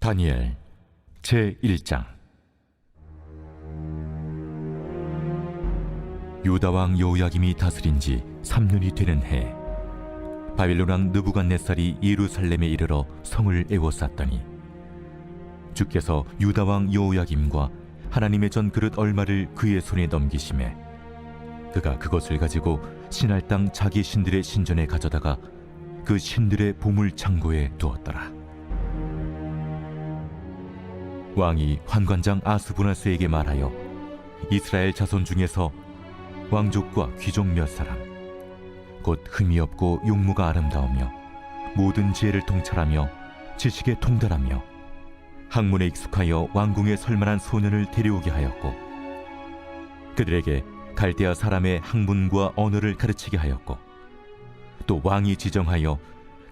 다니엘 제1장. 유다 왕 여호야김이 다스린 지 3년이 되는 해, 바빌론 왕 느부갓네살이 예루살렘에 이르러 성을 에워쌌더니 주께서 유다 왕 여호야김과 하나님의 전 그릇 얼마를 그의 손에 넘기심에 그가 그것을 가지고 신할 땅 자기 신들의 신전에 가져다가 그 신들의 보물 창고에 두었더라. 왕이 환관장 아스부나스에게 말하여 이스라엘 자손 중에서 왕족과 귀족 몇 사람, 곧 흠이 없고 용모가 아름다우며 모든 지혜를 통찰하며 지식에 통달하며 학문에 익숙하여 왕궁에 설만한 소년을 데려오게 하였고, 그들에게 갈대아 사람의 학문과 언어를 가르치게 하였고, 또 왕이 지정하여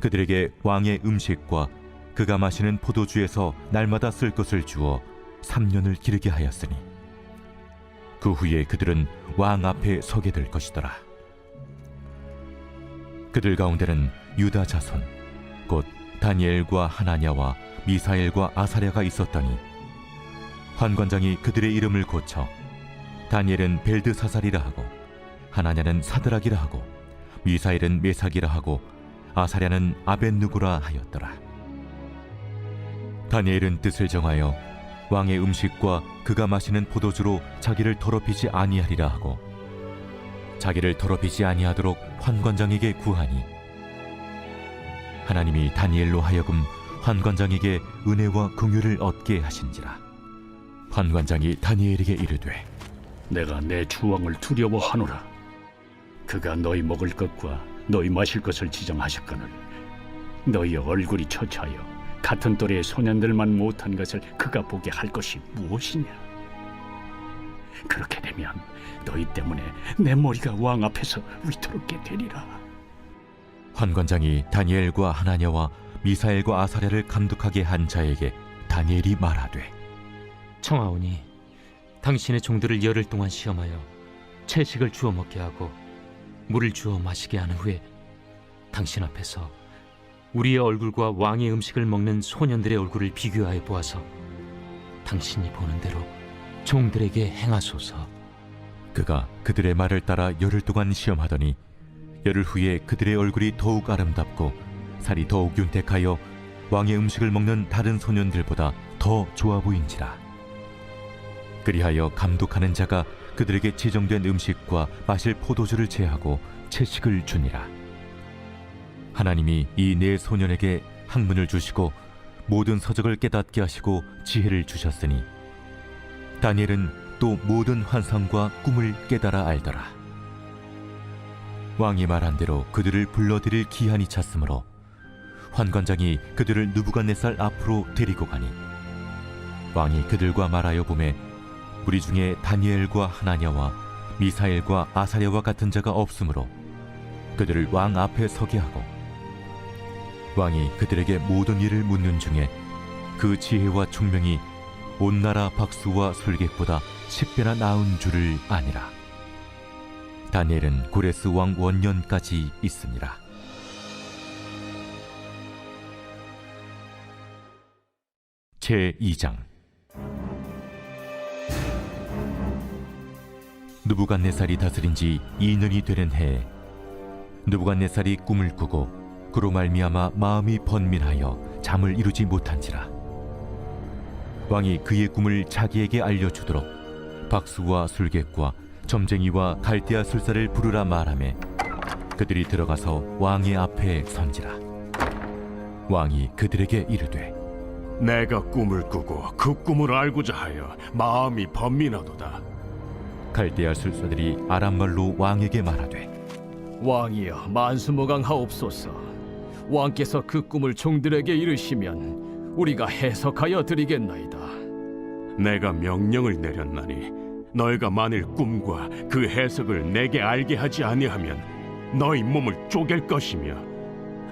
그들에게 왕의 음식과 그가 마시는 포도주에서 날마다 쓸 것을 주어 3년을 기르게 하였으니 그 후에 그들은 왕 앞에 서게 될 것이더라. 그들 가운데는 유다 자손 곧 다니엘과 하나냐와 미사엘과 아사랴가 있었더니 환관장이 그들의 이름을 고쳐 다니엘은 벨드사살이라 하고 하나냐는 사드락이라 하고 미사엘은 메삭이라 하고 아사랴는 아벳느고라 하였더라. 다니엘은 뜻을 정하여 왕의 음식과 그가 마시는 포도주로 자기를 더럽히지 아니하리라 하고 자기를 더럽히지 아니하도록 환관장에게 구하니 하나님이 다니엘로 하여금 환관장에게 은혜와 긍휼을 얻게 하신지라. 환관장이 다니엘에게 이르되 내가 내 주왕을 두려워하노라. 그가 너희 먹을 것과 너희 마실 것을 지정하셨거늘 너희의 얼굴이 처차하여 같은 또래의 소년들만 못한 것을 그가 보게 할 것이 무엇이냐? 그렇게 되면 너희 때문에 내 머리가 왕 앞에서 위태롭게 되리라. 환관장이 다니엘과 하나냐와 미사엘과 아사랴를 감독하게 한 자에게 다니엘이 말하되 청하오니 당신의 종들을 열흘 동안 시험하여 채식을 주어 먹게 하고 물을 주어 마시게 한 후에 당신 앞에서 우리의 얼굴과 왕의 음식을 먹는 소년들의 얼굴을 비교하여 보아서 당신이 보는 대로 종들에게 행하소서. 그가 그들의 말을 따라 열흘 동안 시험하더니 열흘 후에 그들의 얼굴이 더욱 아름답고 살이 더욱 윤택하여 왕의 음식을 먹는 다른 소년들보다 더 좋아 보인지라. 그리하여 감독하는 자가 그들에게 지정된 음식과 마실 포도주를 제하고 채식을 주니라. 하나님이 이 네 소년에게 학문을 주시고 모든 서적을 깨닫게 하시고 지혜를 주셨으니 다니엘은 또 모든 환상과 꿈을 깨달아 알더라. 왕이 말한 대로 그들을 불러들일 기한이 찼으므로 환관장이 그들을 느부갓네살 앞으로 데리고 가니 왕이 그들과 말하여 보매 우리 중에 다니엘과 하나냐와 미사엘과 아사랴와 같은 자가 없으므로 그들을 왕 앞에 서게 하고 왕이 그들에게 모든 일을 묻는 중에 그 지혜와 총명이 온 나라 박수와 술객보다 10배나 나은 줄을 아니라. 다니엘은 고레스 왕 원년까지 있으니라. 제2장. 느부갓네살이 다스린 지 2년이 되는 해에 느부갓네살이 꿈을 꾸고 그로 말미암아 마음이 번민하여 잠을 이루지 못한지라. 왕이 그의 꿈을 자기에게 알려주도록 박수와 술객과 점쟁이와 갈대아 술사를 부르라 말하매 그들이 들어가서 왕의 앞에 선지라. 왕이 그들에게 이르되 내가 꿈을 꾸고 그 꿈을 알고자 하여 마음이 번민하도다. 갈대아 술사들이 아람말로 왕에게 말하되 왕이여 만수무강하옵소서. 왕께서 그 꿈을 종들에게 이르시면 우리가 해석하여 드리겠나이다. 내가 명령을 내렸나니 너희가 만일 꿈과 그 해석을 내게 알게 하지 아니하면 너희 몸을 쪼갤 것이며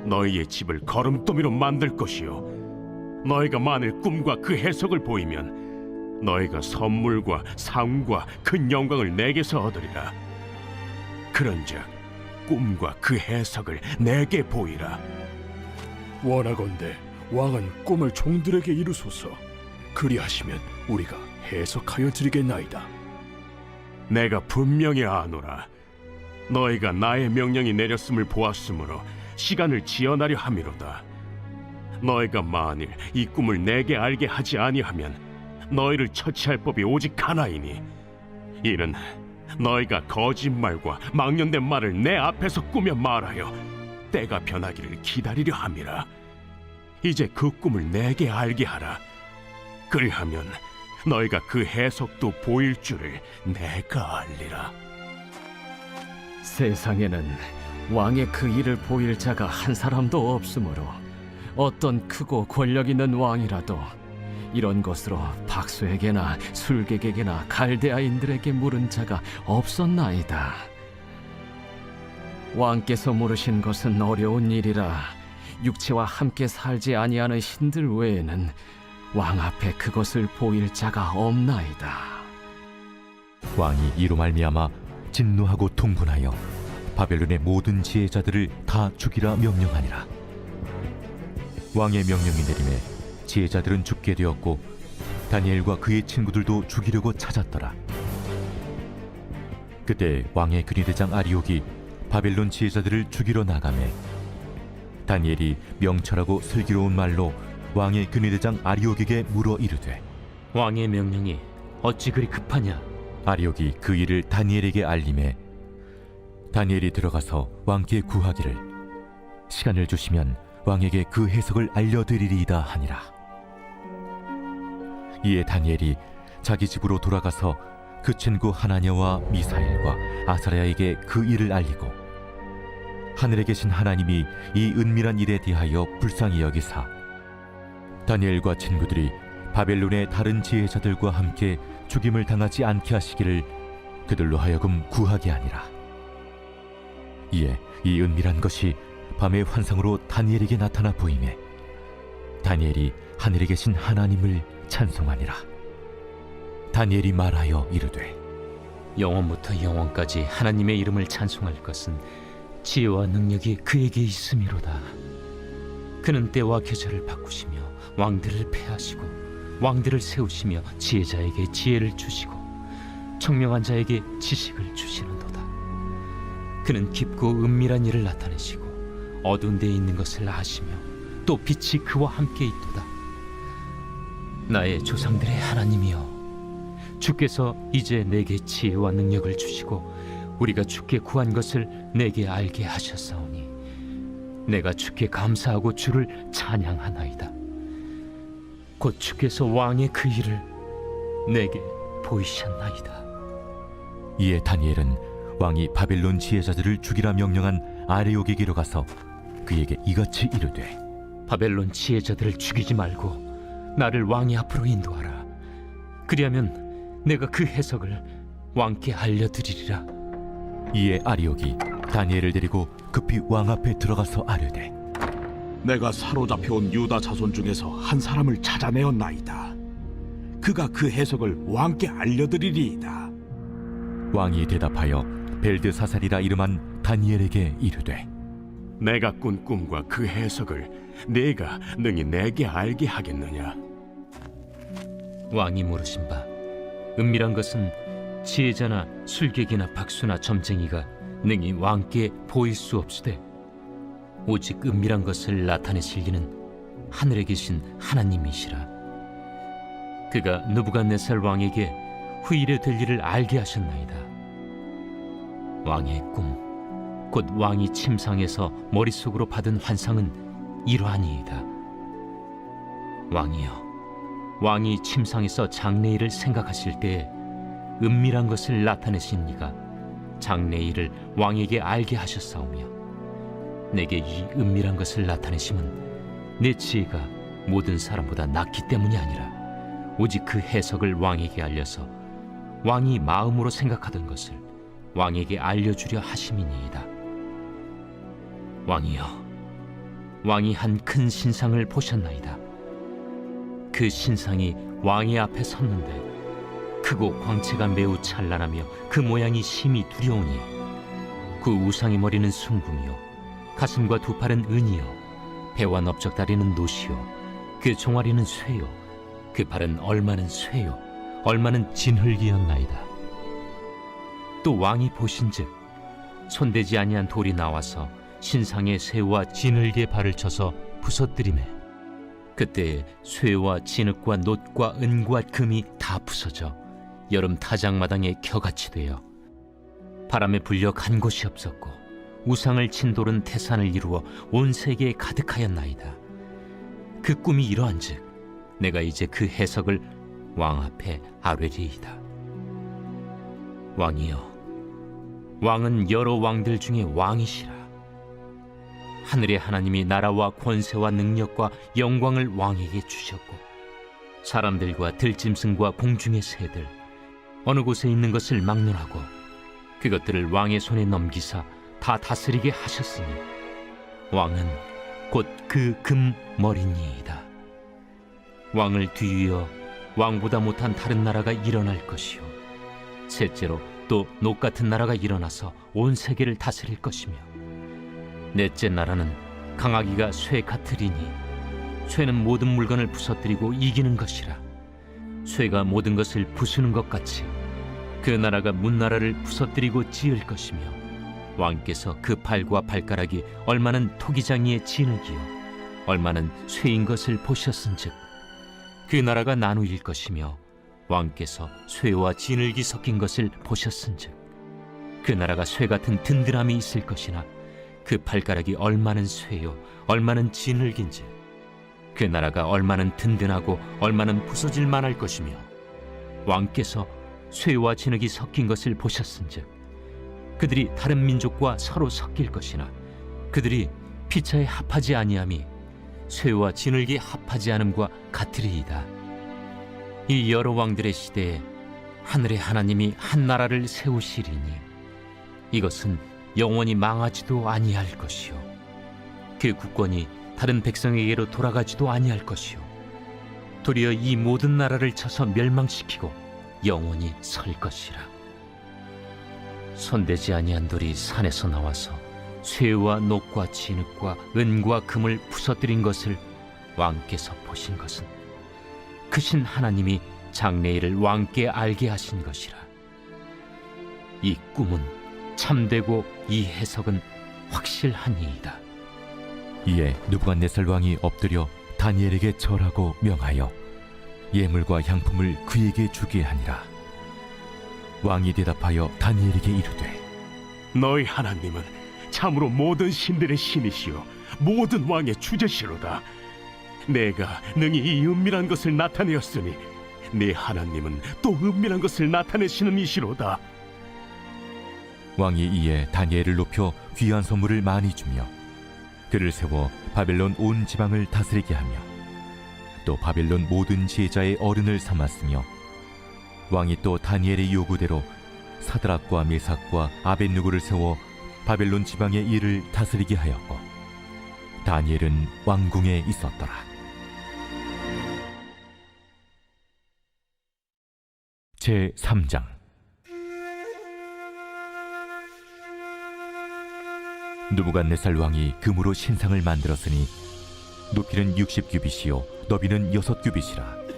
너희의 집을 거름더미로 만들 것이요 너희가 만일 꿈과 그 해석을 보이면 너희가 선물과 상과 큰 영광을 내게서 얻으리라. 그런즉 꿈과 그 해석을 내게 보이라. 원하건대 왕은 꿈을 종들에게 이루소서. 그리하시면 우리가 해석하여 드리겠나이다. 내가 분명히 아노라. 너희가 나의 명령이 내렸음을 보았으므로 시간을 지연하려 함이로다. 너희가 만일 이 꿈을 내게 알게 하지 아니하면 너희를 처치할 법이 오직 하나이니, 이는 너희가 거짓말과 망령된 말을 내 앞에서 꾸며 말하여 때가 변하기를 기다리려 함이라. 이제 그 꿈을 내게 알게 하라. 그리하면 너희가 그 해석도 보일 줄을 내가 알리라. 세상에는 왕의 그 일을 보일 자가 한 사람도 없으므로 어떤 크고 권력 있는 왕이라도 이런 것으로 박수에게나 술객에게나 갈대아인들에게 물은 자가 없었나이다. 왕께서 물으신 것은 어려운 일이라 육체와 함께 살지 아니하는 신들 외에는 왕 앞에 그것을 보일 자가 없나이다. 왕이 이로 말미암아 진노하고 통분하여 바벨론의 모든 지혜자들을 다 죽이라 명령하니라. 왕의 명령이 내림에 지혜자들은 죽게 되었고 다니엘과 그의 친구들도 죽이려고 찾았더라. 그때 왕의 근위대장 아리옥이 바벨론 지혜자들을 죽이러 나가매 다니엘이 명철하고 슬기로운 말로 왕의 근위대장 아리옥에게 물어 이르되, 왕의 명령이 어찌 그리 급하냐? 아리옥이 그 일을 다니엘에게 알림해 다니엘이 들어가서 왕께 구하기를 시간을 주시면 왕에게 그 해석을 알려드리리이다 하니라. 이에 다니엘이 자기 집으로 돌아가서 그 친구 하나냐와 미사엘과 아사랴에게 그 일을 알리고 하늘에 계신 하나님이 이 은밀한 일에 대하여 불쌍히 여기사 다니엘과 친구들이 바벨론의 다른 지혜자들과 함께 죽임을 당하지 않게 하시기를 그들로 하여금 구하게 하니라. 이에 이 은밀한 것이 밤의 환상으로 다니엘에게 나타나 보이매 다니엘이 하늘에 계신 하나님을 찬송하니라. 다니엘이 말하여 이르되, 영원부터 영원까지 하나님의 이름을 찬송할 것은 지혜와 능력이 그에게 있음이로다. 그는 때와 계절을 바꾸시며 왕들을 패하시고 왕들을 세우시며 지혜자에게 지혜를 주시고 청명한 자에게 지식을 주시는도다. 그는 깊고 은밀한 일을 나타내시고 어두운 데에 있는 것을 아시며 또 빛이 그와 함께 있도다. 나의 조상들의 하나님이여, 주께서 이제 내게 지혜와 능력을 주시고 우리가 주께 구한 것을 내게 알게 하셨사오니 내가 주께 감사하고 주를 찬양하나이다. 곧 주께서 왕의 그 일을 내게 보이셨나이다. 이에 다니엘은 왕이 바벨론 지혜자들을 죽이라 명령한 아레옥에게로 가서 그에게 이같이 이르되, 바벨론 지혜자들을 죽이지 말고 나를 왕의 앞으로 인도하라. 그리하면 내가 그 해석을 왕께 알려드리리라. 이에 아리옥이 다니엘을 데리고 급히 왕 앞에 들어가서 아뢰되, 내가 사로잡혀온 유다 자손 중에서 한 사람을 찾아내었나이다. 그가 그 해석을 왕께 알려드리리이다. 왕이 대답하여 벨드사살이라 이름한 다니엘에게 이르되, 내가 꾼 꿈과 그 해석을 네가 능히 내게 알게 하겠느냐? 왕이 물으신 바, 은밀한 것은 지혜자나 술객이나 박수나 점쟁이가 능히 왕께 보일 수 없으되 오직 은밀한 것을 나타내실 이는 하늘에 계신 하나님이시라. 그가 느부갓네살 왕에게 후일에 될 일을 알게 하셨나이다. 왕의 꿈, 곧 왕이 침상에서 머릿속으로 받은 환상은 이러하니이다. 왕이여, 왕이 침상에서 장래일을 생각하실 때에 은밀한 것을 나타내신 이가 장래일을 왕에게 알게 하셨사오며 내게 이 은밀한 것을 나타내심은 내 지혜가 모든 사람보다 낫기 때문이 아니라 오직 그 해석을 왕에게 알려서 왕이 마음으로 생각하던 것을 왕에게 알려주려 하심이니이다. 왕이여, 왕이 한 큰 신상을 보셨나이다. 그 신상이 왕의 앞에 섰는데 크고 광채가 매우 찬란하며 그 모양이 심히 두려우니 그 우상의 머리는 순금이요 가슴과 두 팔은 은이요 배와 넓적다리는 노시요 그 종아리는 쇠요, 그 발은 얼마는 쇠요, 얼마는 진흙이었나이다. 또 왕이 보신즉 손대지 아니한 돌이 나와서 신상의 쇠와 진흙의 발을 쳐서 부서뜨리매 그때 쇠와 진흙과 놋과 은과 금이 다 부서져 여름 타작마당에 겨같이 되어 바람에 불려 간 곳이 없었고 우상을 친 돌은 태산을 이루어 온 세계에 가득하였나이다. 그 꿈이 이러한즉 내가 이제 그 해석을 왕 앞에 아뢰리이다. 왕이여, 왕은 여러 왕들 중에 왕이시라. 하늘의 하나님이 나라와 권세와 능력과 영광을 왕에게 주셨고 사람들과 들짐승과 공중의 새들 어느 곳에 있는 것을 막론하고 그것들을 왕의 손에 넘기사 다 다스리게 하셨으니 왕은 곧 그 금머리니이다. 왕을 뒤이어 왕보다 못한 다른 나라가 일어날 것이요 셋째로 또 녹 같은 나라가 일어나서 온 세계를 다스릴 것이며 넷째 나라는 강하기가 쇠 같으리니 쇠는 모든 물건을 부서뜨리고 이기는 것이라. 쇠가 모든 것을 부수는 것 같이 그 나라가 문나라를 부서뜨리고 지을 것이며 왕께서 그 팔과 발가락이 얼마는 토기장이의 진흙이요 얼마는 쇠인 것을 보셨은즉 그 나라가 나누일 것이며 왕께서 쇠와 진흙이 섞인 것을 보셨은즉 그 나라가 쇠 같은 든든함이 있을 것이나 그 발가락이 얼마는 쇠요 얼마는 진흙인지 그 나라가 얼마는 든든하고 얼마는 부서질 만할 것이며 왕께서 쇠와 진흙이 섞인 것을 보셨은즉 그들이 다른 민족과 서로 섞일 것이나 그들이 피차에 합하지 아니함이 쇠와 진흙이 합하지 않음과 같으리이다. 이 여러 왕들의 시대에 하늘의 하나님이 한 나라를 세우시리니 이것은 영원히 망하지도 아니할 것이요 그 국권이 다른 백성에게로 돌아가지도 아니할 것이요 도리어 이 모든 나라를 쳐서 멸망시키고 영원히 설 것이라. 손대지 아니한 돌이 산에서 나와서 쇠와 녹과 진흙과 은과 금을 부서뜨린 것을 왕께서 보신 것은 크신 하나님이 장래일을 왕께 알게 하신 것이라. 이 꿈은 참되고 이 해석은 확실하니이다. 이에 느부갓네살 왕이 엎드려 다니엘에게 절하고 명하여 예물과 향품을 그에게 주게 하니라. 왕이 대답하여 다니엘에게 이르되 너희 하나님은 참으로 모든 신들의 신이시요 모든 왕의 주제시로다. 내가 능히 이 은밀한 것을 나타내었으니 네 하나님은 또 은밀한 것을 나타내시는 이시로다. 왕이 이에 다니엘을 높여 귀한 선물을 많이 주며 그를 세워 바벨론 온 지방을 다스리게 하며 또 바벨론 모든 지혜자의 어른을 삼았으며 왕이 또 다니엘의 요구대로 사드락과 메삭과 아벳느고를 세워 바벨론 지방의 일을 다스리게 하였고 다니엘은 왕궁에 있었더라. 제 3장. 느부갓네살 왕이 금으로 신상을 만들었으니 높이는 60규빗이요 너비는 6규빗이라.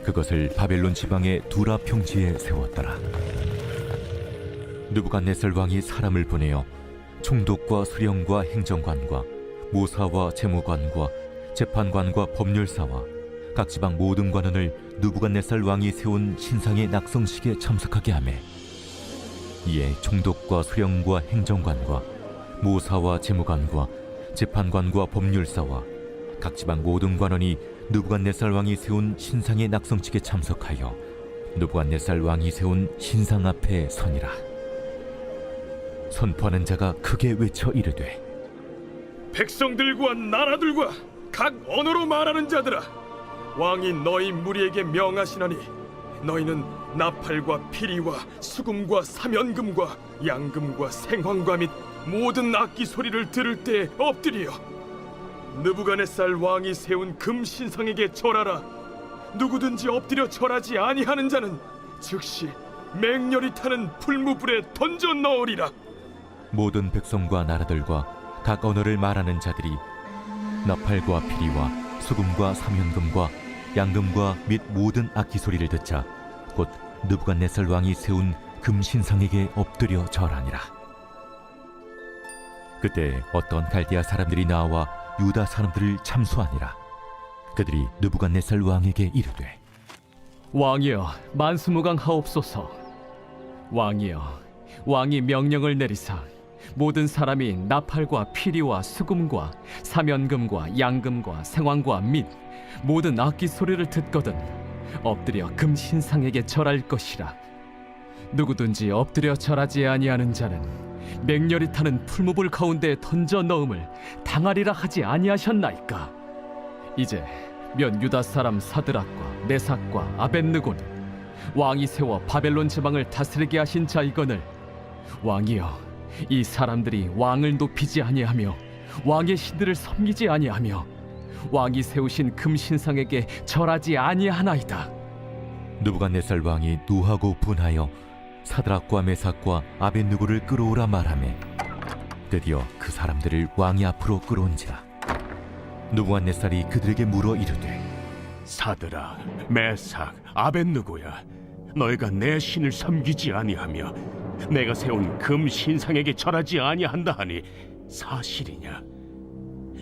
그것을 바벨론 지방의 두라 평지에 세웠더라. 느부갓네살 왕이 사람을 보내어 총독과 수령과 행정관과 모사와 재무관과 재판관과 법률사와 각 지방 모든 관원을 느부갓네살 왕이 세운 신상의 낙성식에 참석하게 하매 이에 총독과 수령과 행정관과 모사와 재무관과 재판관과 법률사와 각 지방 모든 관원이 느부갓네살 왕이 세운 신상의 낙성식에 참석하여 느부갓네살 왕이 세운 신상 앞에 서니라. 선포하는 자가 크게 외쳐 이르되 백성들과 나라들과 각 언어로 말하는 자들아, 왕이 너희 무리에게 명하시나니 너희는 나팔과 피리와 수금과 사면금과 양금과 생황과 및 모든 악기 소리를 들을 때 엎드려 느부갓네살 왕이 세운 금 신상에게 절하라. 누구든지 엎드려 절하지 아니하는 자는 즉시 맹렬히 타는 풀무불에 던져 넣으리라. 모든 백성과 나라들과 각 언어를 말하는 자들이 나팔과 피리와 수금과 사면금과 양금과 및 모든 악기 소리를 듣자 곧 느부갓네살 왕이 세운 금신상에게 엎드려 절하니라. 그때 어떤 갈대아 사람들이 나와 유다 사람들을 참수하니라. 그들이 느부갓네살 왕에게 이르되 왕이여 만수무강하옵소서. 왕이여 왕이 명령을 내리사 모든 사람이 나팔과 피리와 수금과 사면금과 양금과 생황과 및 모든 악기 소리를 듣거든 엎드려 금신상에게 절할 것이라. 누구든지 엎드려 절하지 아니하는 자는 맹렬히 타는 풀무불 가운데 던져 넣음을 당하리라 하지 아니하셨나이까. 이제 면 유다 사람 사드락과 메삭과 아벳느고는 왕이 세워 바벨론 지방을 다스리게 하신 자이거늘 왕이여 이 사람들이 왕을 높이지 아니하며 왕의 신들을 섬기지 아니하며 왕이 세우신 금신상에게 절하지 아니하나이다. 느부갓네살 왕이 노하고 분하여 사드락과 메삭과 아벳느고를 끌어오라 말하매 드디어 그 사람들을 왕이 앞으로 끌어온지라. 느부갓네살이 그들에게 물어 이르되 사드락, 메삭, 아벳느고야, 너희가 내 신을 섬기지 아니하며 내가 세운 금 신상에게 절하지 아니한다 하니 사실이냐?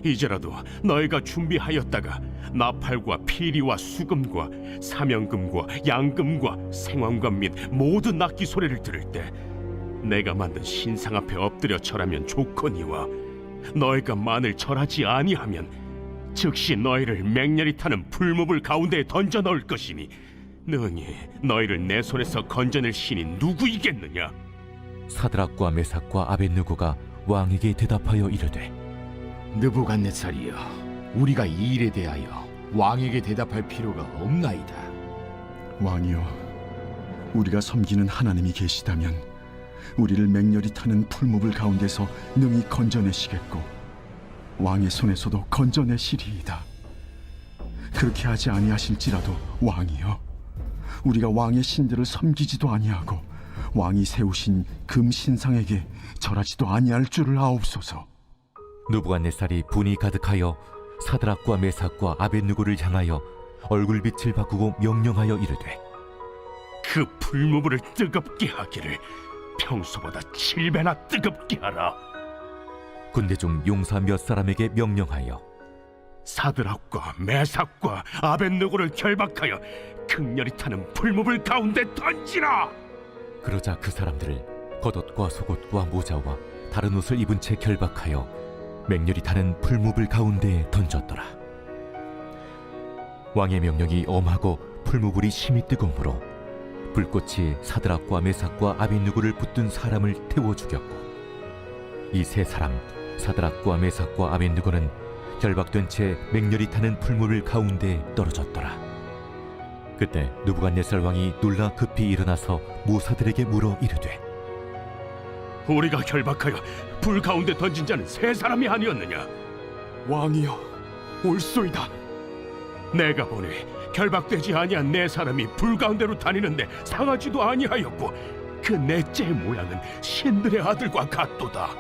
이제라도 너희가 준비하였다가 나팔과 피리와 수금과 사면금과 양금과 생황금 및 모든 악기 소리를 들을 때 내가 만든 신상 앞에 엎드려 절하면 좋거니와 너희가 만일 절하지 아니하면 즉시 너희를 맹렬히 타는 풀무불 가운데에 던져 넣을 것이니 능히 너희를 내 손에서 건져낼 신이 누구이겠느냐? 사드락과 메삭과 아벳느고가 왕에게 대답하여 이르되 느부갓네살이여, 우리가 이 일에 대하여 왕에게 대답할 필요가 없나이다. 왕이여, 우리가 섬기는 하나님이 계시다면 우리를 맹렬히 타는 풀무불 가운데서 능히 건져내시겠고 왕의 손에서도 건져내시리이다. 그렇게 하지 아니하실지라도 왕이여, 우리가 왕의 신들을 섬기지도 아니하고 왕이 세우신 금신상에게 절하지도 아니할 줄을 아옵소서. 느부갓네살이 분이 가득하여 사드락과 메삭과 아벳느고를 향하여 얼굴빛을 바꾸고 명령하여 이르되 그 풀무불을 뜨겁게 하기를 평소보다 7배나 뜨겁게 하라. 군대 중 용사 몇 사람에게 명령하여 사드락과 메삭과 아벳느고를 결박하여 극렬히 타는 풀무불 가운데 던지라. 그러자 그 사람들을 겉옷과 속옷과 모자와 다른 옷을 입은 채 결박하여 맹렬히 타는 풀무불 가운데에 던졌더라. 왕의 명령이 엄하고 풀무불이 심히 뜨거우므로 불꽃이 사드락과 메삭과 아벳느고를 붙든 사람을 태워 죽였고 이 세 사람 사드락과 메삭과 아벳느고는 결박된 채 맹렬히 타는 풀무불 가운데에 떨어졌더라. 그때 느부갓네살 왕이 놀라 급히 일어나서 모사들에게 물어 이르되 우리가 결박하여 불 가운데 던진 자는 세 사람이 아니었느냐? 왕이여, 옳소이다. 내가 보니 결박되지 아니한 네 사람이 불 가운데로 다니는데 상하지도 아니하였고 그 넷째의 모양은 신들의 아들과 같도다.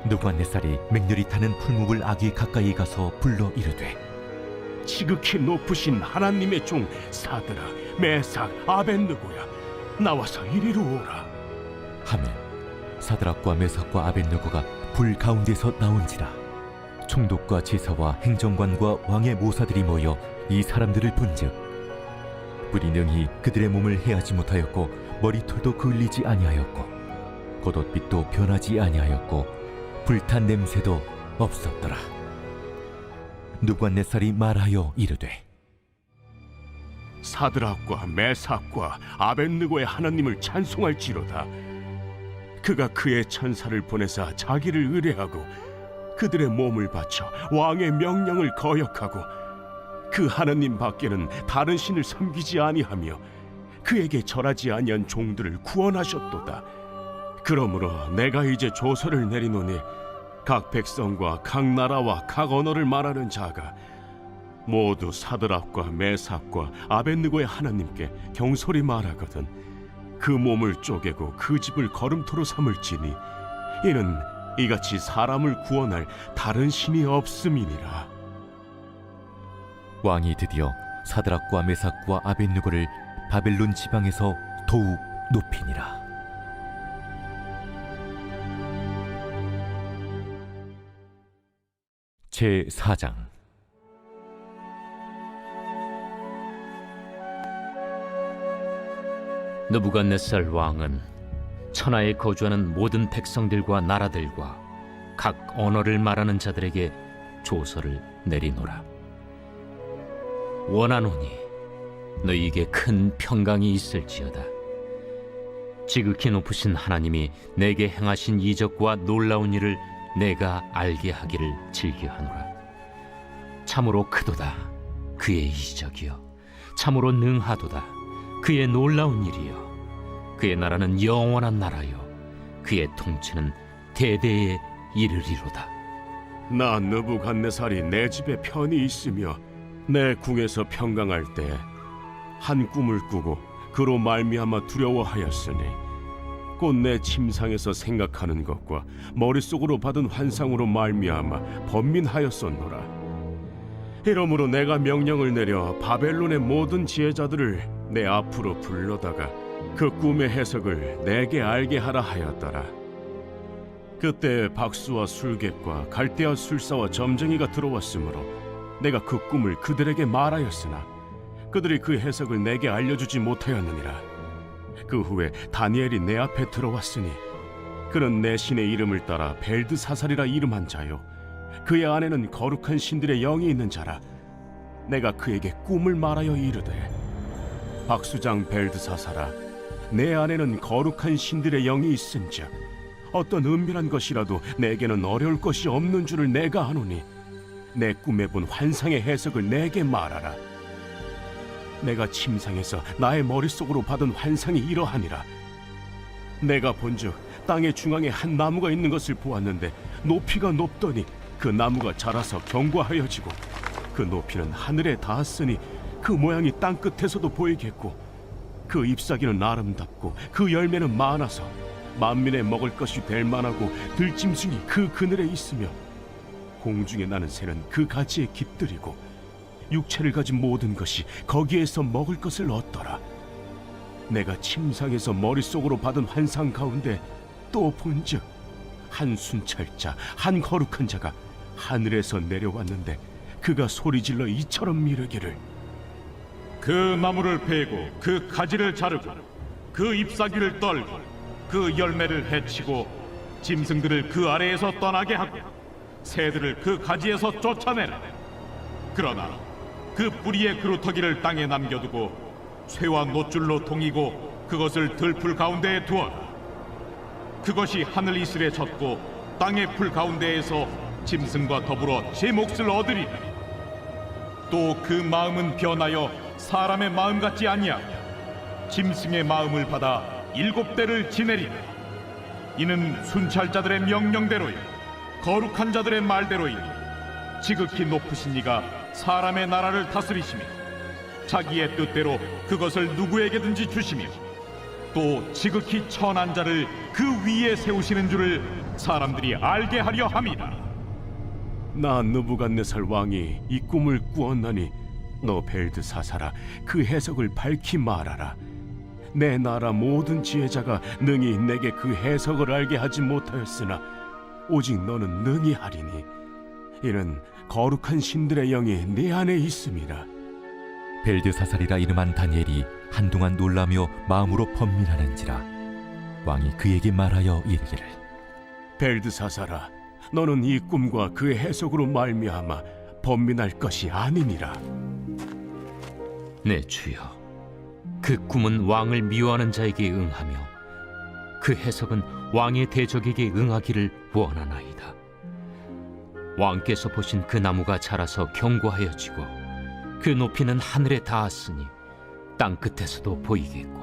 느부갓네살이 맹렬히 타는 풀무불 악이 가까이 가서 불러 이르되 지극히 높으신 하나님의 종 사드락, 메삭, 아벳느고야, 나와서 이리로 오라. 하매 사드락과 메삭과 아벳느고가 불 가운데서 나온지라. 총독과 제사와 행정관과 왕의 모사들이 모여 이 사람들을 본즉 불이 능히 그들의 몸을 해하지 못하였고 머리털도 그을리지 아니하였고 겉옷빛도 변하지 아니하였고 불탄 냄새도 없었더라. 느부갓네살이 말하여 이르되 사드락과 메삭과 아벳느고의 하나님을 찬송할지로다. 그가 그의 천사를 보내사 자기를 의뢰하고 그들의 몸을 바쳐 왕의 명령을 거역하고 그 하나님 밖에는 다른 신을 섬기지 아니하며 그에게 절하지 아니한 종들을 구원하셨도다. 그러므로 내가 이제 조서를 내리노니 각 백성과 각 나라와 각 언어를 말하는 자가 모두 사드락과 메삭과 아벳느고의 하나님께 경솔히 말하거든 그 몸을 쪼개고 그 집을 거름토로 삼을지니 이는 이같이 사람을 구원할 다른 신이 없음이니라. 왕이 드디어 사드락과 메삭과 아벳느고를 바벨론 지방에서 더욱 높이니라. 제 4장. 느부갓네살 왕은 천하에 거주하는 모든 백성들과 나라들과 각 언어를 말하는 자들에게 조서를 내리노라. 원하노니 너희에게 큰 평강이 있을지어다. 지극히 높으신 하나님이 내게 행하신 이적과 놀라운 일을 내가 알게 하기를 즐겨하노라. 참으로 크도다 그의 이적이여, 참으로 능하도다 그의 놀라운 일이여. 그의 나라는 영원한 나라여, 그의 통치는 대대에 이르리로다. 나 느부갓네살이 내 집에 편히 있으며 내 궁에서 평강할 때 한 꿈을 꾸고 그로 말미암아 두려워하였으니 곧 내 침상에서 생각하는 것과 머릿속으로 받은 환상으로 말미암아 번민하였었노라. 이러므로 내가 명령을 내려 바벨론의 모든 지혜자들을 내 앞으로 불러다가 그 꿈의 해석을 내게 알게 하라 하였더라. 그때 박수와 술객과 갈대아 술사와 점쟁이가 들어왔으므로 내가 그 꿈을 그들에게 말하였으나 그들이 그 해석을 내게 알려주지 못하였느니라. 그 후에 다니엘이 내 앞에 들어왔으니 그는 내 신의 이름을 따라 벨드사살이라 이름한 자요, 그의 안에는 거룩한 신들의 영이 있는 자라. 내가 그에게 꿈을 말하여 이르되, 박수장 벨드사살아, 내 안에는 거룩한 신들의 영이 있은즉 어떤 은밀한 것이라도 내게는 어려울 것이 없는 줄을 내가 아노니 내 꿈에 본 환상의 해석을 내게 말하라. 내가 침상에서 나의 머릿속으로 받은 환상이 이러하니라. 내가 본즉 땅의 중앙에 한 나무가 있는 것을 보았는데 높이가 높더니 그 나무가 자라서 견고하여지고 그 높이는 하늘에 닿았으니 그 모양이 땅 끝에서도 보이겠고 그 잎사귀는 아름답고 그 열매는 많아서 만민의 먹을 것이 될 만하고 들짐승이 그 그늘에 있으며 공중에 나는 새는 그 가지에 깃들이고 육체를 가진 모든 것이 거기에서 먹을 것을 얻더라. 내가 침상에서 머릿속으로 받은 환상 가운데 또 본즉 한 순찰자, 한 거룩한 자가 하늘에서 내려왔는데 그가 소리질러 이처럼 이르기를, 그 나무를 베고 그 가지를 자르고 그 잎사귀를 떨고 그 열매를 해치고 짐승들을 그 아래에서 떠나게 하고 새들을 그 가지에서 쫓아내라. 그러나 그 뿌리의 그루터기를 땅에 남겨두고 쇠와 노줄로 동이고 그것을 들풀 가운데에 두어라. 그것이 하늘 이슬에 젖고 땅의 풀 가운데에서 짐승과 더불어 제 몫을 얻으리라. 또 그 마음은 변하여 사람의 마음 같지 아니하고 짐승의 마음을 받아 7대를 지내리라. 이는 순찰자들의 명령대로요 거룩한 자들의 말대로이니 지극히 높으신 이가 사람의 나라를 다스리시며 자기의 뜻대로 그것을 누구에게든지 주시며 또 지극히 천한 자를 그 위에 세우시는 줄을 사람들이 알게 하려 함이다. 나 느부갓네살 왕이 이 꿈을 꾸었나니 너 벨드사살아, 그 해석을 밝히 말하라. 내 나라 모든 지혜자가 능히 내게 그 해석을 알게 하지 못하였으나 오직 너는 능히 하리니 이는 거룩한 신들의 영이 네 안에 있음이라. 벨드사살이라 이름한 다니엘이 한동안 놀라며 마음으로 번민하는지라. 왕이 그에게 말하여 이르기를, 벨드사살아, 너는 이 꿈과 그 해석으로 말미암아 번민할 것이 아니니라. 내 주여, 그 꿈은 왕을 미워하는 자에게 응하며 그 해석은 왕의 대적에게 응하기를 원하나이다. 왕께서 보신 그 나무가 자라서 견고하여지고 그 높이는 하늘에 닿았으니 땅 끝에서도 보이겠고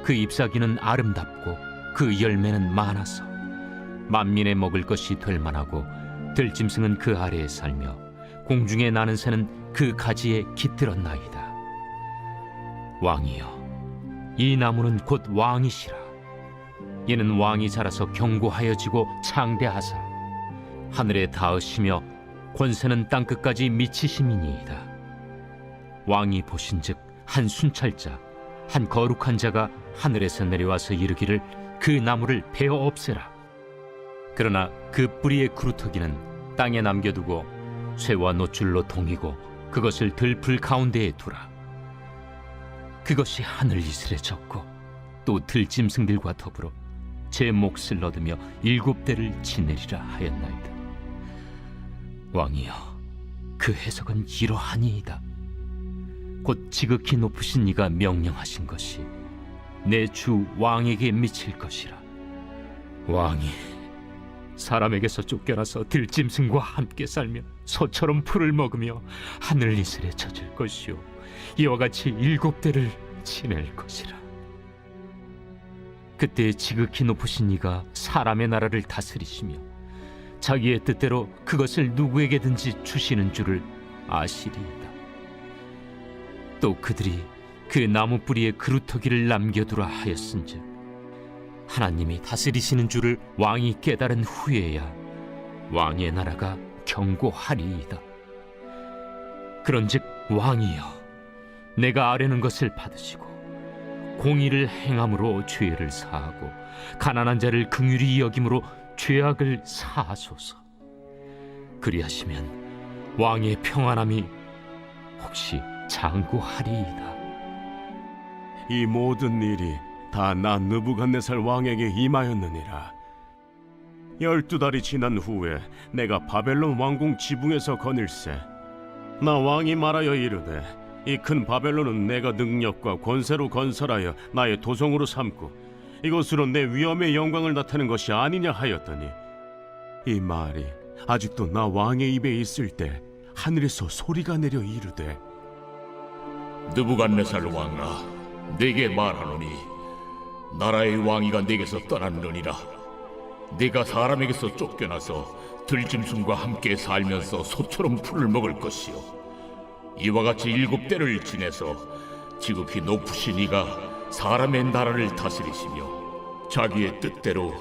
그 잎사귀는 아름답고 그 열매는 많아서 만민의 먹을 것이 될 만하고 들짐승은 그 아래에 살며 공중에 나는 새는 그 가지에 깃들었나이다. 왕이여, 이 나무는 곧 왕이시라. 이는 왕이 자라서 견고하여지고 창대하사 하늘에 닿으시며 권세는 땅끝까지 미치심이니이다. 왕이 보신즉 한 순찰자 한 거룩한 자가 하늘에서 내려와서 이르기를 그 나무를 베어 없애라. 그러나 그 뿌리의 그루터기는 땅에 남겨두고 쇠와 노줄로 동이고 그것을 들풀 가운데에 두라. 그것이 하늘 이슬에 젖고 또 들짐승들과 더불어 제 몫을 얻으며 7대를 지내리라 하였나이다. 왕이여, 그 해석은 이러하니이다. 곧 지극히 높으신 이가 명령하신 것이 내 주 왕에게 미칠 것이라. 왕이 사람에게서 쫓겨나서 들짐승과 함께 살며 소처럼 풀을 먹으며 하늘 이슬에 젖을 것이요 이와 같이 7대를 지낼 것이라. 그때 지극히 높으신 이가 사람의 나라를 다스리시며 자기의 뜻대로 그것을 누구에게든지 주시는 줄을 아시리이다. 또 그들이 그 나무 뿌리에 그루터기를 남겨두라 하였은즉 하나님이 다스리시는 줄을 왕이 깨달은 후에야 왕의 나라가 견고하리이다. 그런즉 왕이여, 내가 아뢰는 것을 받으시고 공의를 행함으로 죄를 사하고 가난한 자를 긍휼히 여김으로 죄악을 사하소서. 그리하시면 왕의 평안함이 혹시 장구하리이다. 이 모든 일이 다 나 느부갓네살 왕에게 임하였느니라. 12달이 지난 후에 내가 바벨론 왕궁 지붕에서 거닐세. 나 왕이 말하여 이르되 이 큰 바벨론은 내가 능력과 권세로 건설하여 나의 도성으로 삼고 이것으로 내 위엄의 영광을 나타낸 것이 아니냐 하였더니 이 말이 아직도 나 왕의 입에 있을 때 하늘에서 소리가 내려 이르되 느부갓네살 왕아, 네게 말하노니 나라의 왕위가 네게서 떠났느니라. 네가 사람에게서 쫓겨나서 들짐승과 함께 살면서 소처럼 풀을 먹을 것이요 이와 같이 7대를 지내서 지극히 높으신 이가 사람의 나라를 다스리시며 자기의 뜻대로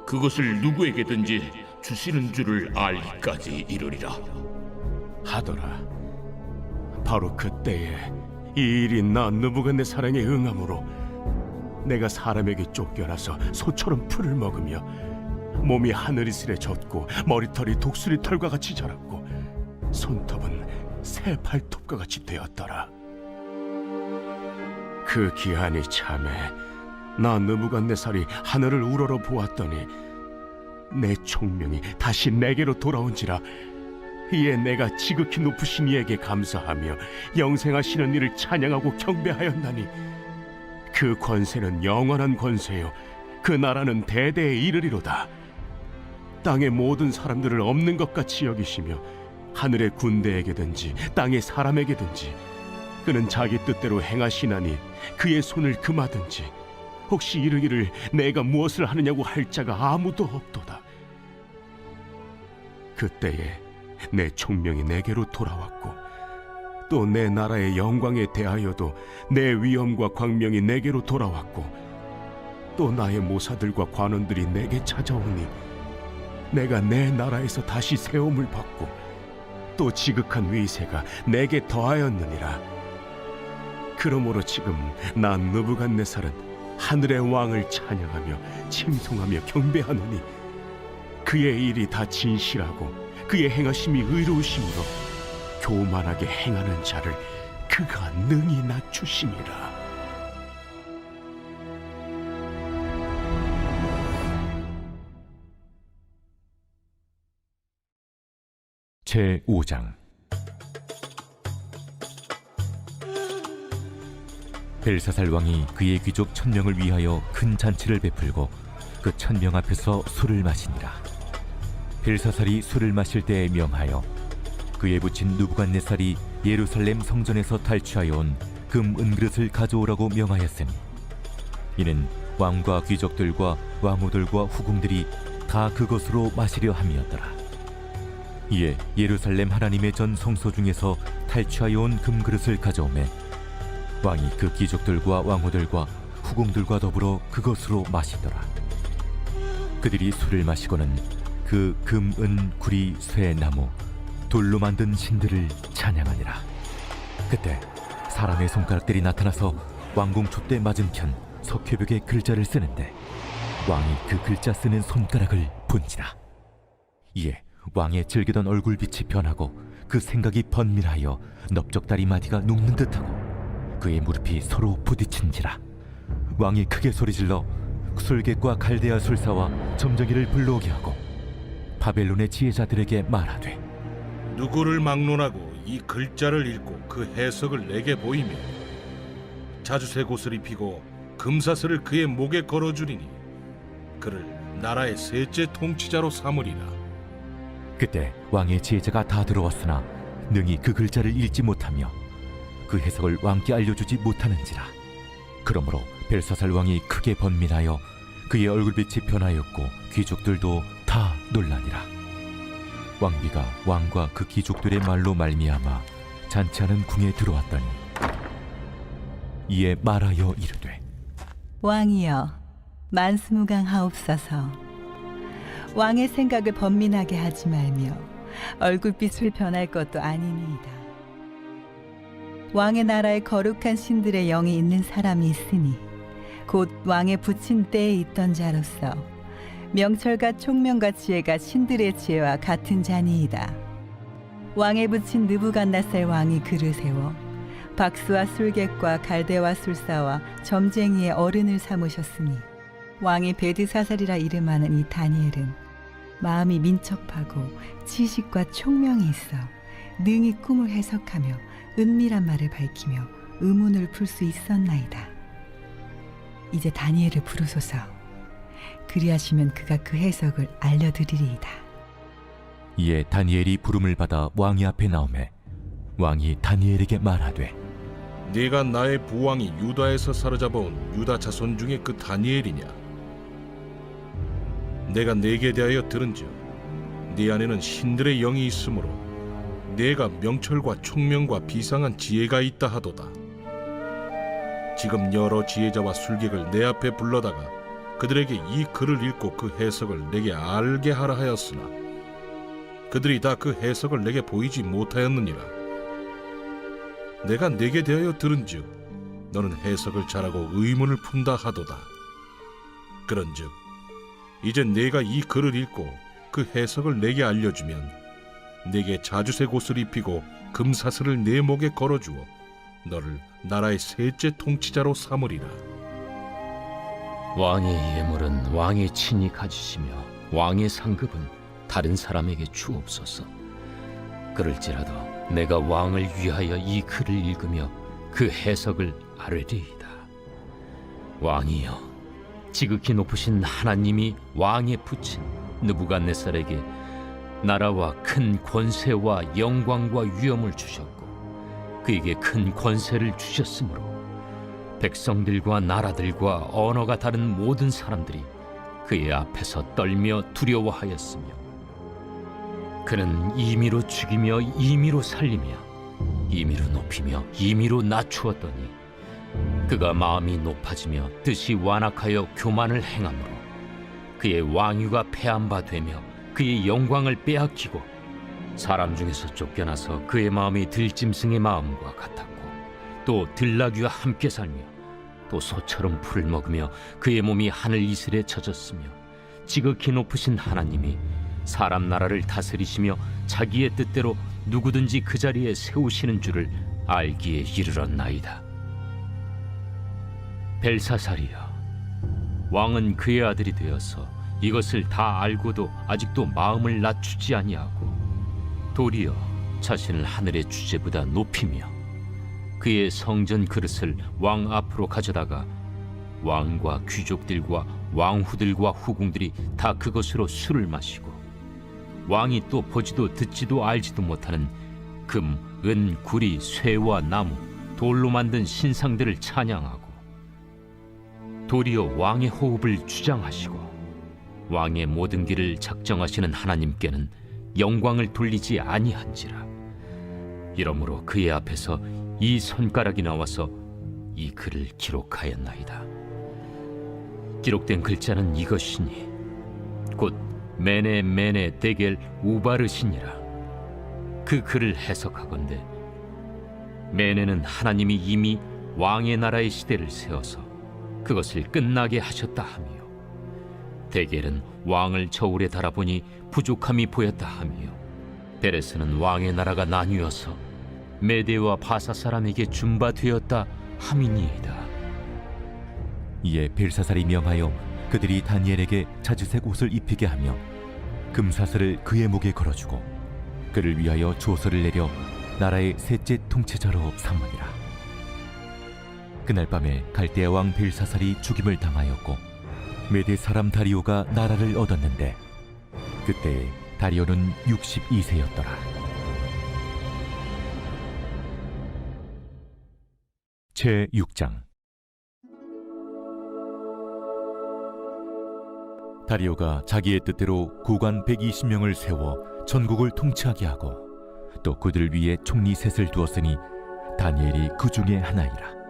그것을 누구에게든지 주시는 줄을 알기까지 이르리라 하더라. 바로 그때에 이 일이 나 느부갓네살에게 응함으로 내가 사람에게 쫓겨나서 소처럼 풀을 먹으며 몸이 하늘이슬에 젖고 머리털이 독수리 털과 같이 자랐고 손톱은 새 발톱과 같이 되었더라. 그 기한이 참에 나 느부갓네살이 하늘을 우러러 보았더니 내 총명이 다시 내게로 돌아온지라. 이에 내가 지극히 높으신 이에게 감사하며 영생하시는 이를 찬양하고 경배하였나니 그 권세는 영원한 권세요 그 나라는 대대에 이르리로다. 땅의 모든 사람들을 없는 것 같이 여기시며 하늘의 군대에게든지 땅의 사람에게든지 그는 자기 뜻대로 행하시나니 그의 손을 금하든지 혹시 이르기를 내가 무엇을 하느냐고 할 자가 아무도 없도다. 그때에 내 총명이 내게로 돌아왔고 또 내 나라의 영광에 대하여도 내 위엄과 광명이 내게로 돌아왔고 또 나의 모사들과 관원들이 내게 찾아오니 내가 내 나라에서 다시 세움을 받고 또 지극한 위세가 내게 더하였느니라. 그러므로 지금 나 느부갓네살은 하늘의 왕을 찬양하며 칭송하며 경배하노니 그의 일이 다 진실하고 그의 행하심이 의로우심으로 교만하게 행하는 자를 그가 능히 낮추심이라. 제5장. 벨사살 왕이 그의 귀족 1000명을 위하여 큰 잔치를 베풀고 그 1000명 앞에서 술을 마시니라. 벨사살이 술을 마실 때에 명하여 그의 부친 느부갓네살이 예루살렘 성전에서 탈취하여 온 금 은그릇을 가져오라고 명하였으니 이는 왕과 귀족들과 왕후들과 후궁들이 다 그것으로 마시려 함이었더라. 이에 예루살렘 하나님의 전 성소 중에서 탈취하여 온 금그릇을 가져오매 왕이 그 귀족들과 왕후들과 후궁들과 더불어 그것으로 마시더라. 그들이 술을 마시고는 그 금, 은, 구리, 쇠, 나무, 돌로 만든 신들을 찬양하니라. 그때 사람의 손가락들이 나타나서 왕궁 촛대 맞은편 석회벽에 글자를 쓰는데 왕이 그 글자 쓰는 손가락을 본지라. 이에 왕의 즐기던 얼굴빛이 변하고 그 생각이 번밀하여 넓적다리 마디가 눕는 듯하고 그의 무릎이 서로 부딪힌지라. 왕이 크게 소리질러 술객과 갈대아 술사와 점쟁이를 불러오게 하고 바벨론의 지혜자들에게 말하되 누구를 막론하고 이 글자를 읽고 그 해석을 내게 보이며 자주색 옷을 입히고 금사슬을 그의 목에 걸어주리니 그를 나라의 셋째 통치자로 삼으리라. 그때 왕의 지혜자가 다 들어왔으나 능히 그 글자를 읽지 못하며 그 해석을 왕께 알려주지 못하는지라. 그러므로 벨사살 왕이 크게 번민하여 그의 얼굴빛이 변하였고 귀족들도 다 놀라니라. 왕비가 왕과 그 귀족들의 말로 말미암아 잔치하는 궁에 들어왔더니 이에 말하여 이르되 왕이여 만수무강하옵소서. 왕의 생각을 번민하게 하지 말며 얼굴빛을 변할 것도 아니니이다. 왕의 나라에 거룩한 신들의 영이 있는 사람이 있으니 곧 왕의 붙인 때에 있던 자로서 명철과 총명과 지혜가 신들의 지혜와 같은 자니이다. 왕의 붙인 느부갓네살 왕이 그를 세워 박수와 술객과 갈대와 술사와 점쟁이의 어른을 삼으셨으니 왕이 베드사살이라 이름하는 이 다니엘은 마음이 민첩하고 지식과 총명이 있어 능히 꿈을 해석하며 은밀한 말을 밝히며 의문을 풀 수 있었나이다. 이제 다니엘을 부르소서. 그리하시면 그가 그 해석을 알려드리리이다. 이에 다니엘이 부름을 받아 왕의 앞에 나오매 왕이 다니엘에게 말하되 네가 나의 부왕이 유다에서 사로잡아온 유다 자손 중에 그 다니엘이냐? 내가 네게 대하여 들은즉 네 안에는 신들의 영이 있으므로 네가 명철과 총명과 비상한 지혜가 있다 하도다. 지금 여러 지혜자와 술객을 내 앞에 불러다가 그들에게 이 글을 읽고 그 해석을 내게 알게 하라 하였으나 그들이 다 그 해석을 내게 보이지 못하였느니라. 내가 네게 대하여 들은즉 너는 해석을 잘하고 의문을 푼다 하도다. 그런즉 이제 네가 이 글을 읽고 그 해석을 내게 알려주면 네게 자주색 옷을 입히고 금사슬을 내 목에 걸어주어 너를 나라의 셋째 통치자로 삼으리라. 왕의 예물은 왕의 친히 가지시며 왕의 상급은 다른 사람에게 주옵소서. 그럴지라도 내가 왕을 위하여 이 글을 읽으며 그 해석을 아뢰리이다. 왕이여, 지극히 높으신 하나님이 왕에 붙인 느부갓네살에게 나라와 큰 권세와 영광과 위엄을 주셨고 그에게 큰 권세를 주셨으므로 백성들과 나라들과 언어가 다른 모든 사람들이 그의 앞에서 떨며 두려워하였으며 그는 임의로 죽이며 임의로 살리며 임의로 높이며 임의로 낮추었더니 그가 마음이 높아지며 뜻이 완악하여 교만을 행함으로 그의 왕위가 패한 바 되며 그의 영광을 빼앗기고 사람 중에서 쫓겨나서 그의 마음이 들짐승의 마음과 같았고 또 들나귀와 함께 살며 또 소처럼 풀을 먹으며 그의 몸이 하늘 이슬에 젖었으며 지극히 높으신 하나님이 사람 나라를 다스리시며 자기의 뜻대로 누구든지 그 자리에 세우시는 줄을 알기에 이르렀나이다. 벨사살이여, 왕은 그의 아들이 되어서 이것을 다 알고도 아직도 마음을 낮추지 아니하고 도리어 자신을 하늘의 주제보다 높이며 그의 성전 그릇을 왕 앞으로 가져다가 왕과 귀족들과 왕후들과 후궁들이 다 그것으로 술을 마시고 왕이 또 보지도 듣지도 알지도 못하는 금, 은, 구리, 쇠와 나무, 돌로 만든 신상들을 찬양하고 도리어 왕의 호흡을 주장하시고 왕의 모든 길을 작정하시는 하나님께는 영광을 돌리지 아니한지라. 이러므로 그의 앞에서 이 손가락이 나와서 이 글을 기록하였나이다. 기록된 글자는 이것이니 곧 메네 메네 데겔 우바르시니라. 그 글을 해석하건대 매네는 하나님이 이미 왕의 나라의 시대를 세워서 그것을 끝나게 하셨다 하며, 데겔은 왕을 저울에 달아보니 부족함이 보였다 하며, 베레스는 왕의 나라가 나뉘어서 메대와 바사 사람에게 준바되었다 함이니이다. 이에 벨사살이 명하여 그들이 다니엘에게 자주색 옷을 입히게 하며 금사슬을 그의 목에 걸어주고 그를 위하여 조서를 내려 나라의 셋째 통치자로 삼으니라. 그날 밤에 갈대아 왕 벨사살이 죽임을 당하였고 메대 사람 다리오가 나라를 얻었는데 그때 다리오는 62세였더라. 제6장. 다리오가 자기의 뜻대로 고관 120명을 세워 전국을 통치하게 하고 또 그들 위에 총리 셋을 두었으니 다니엘이 그 중에 하나이라.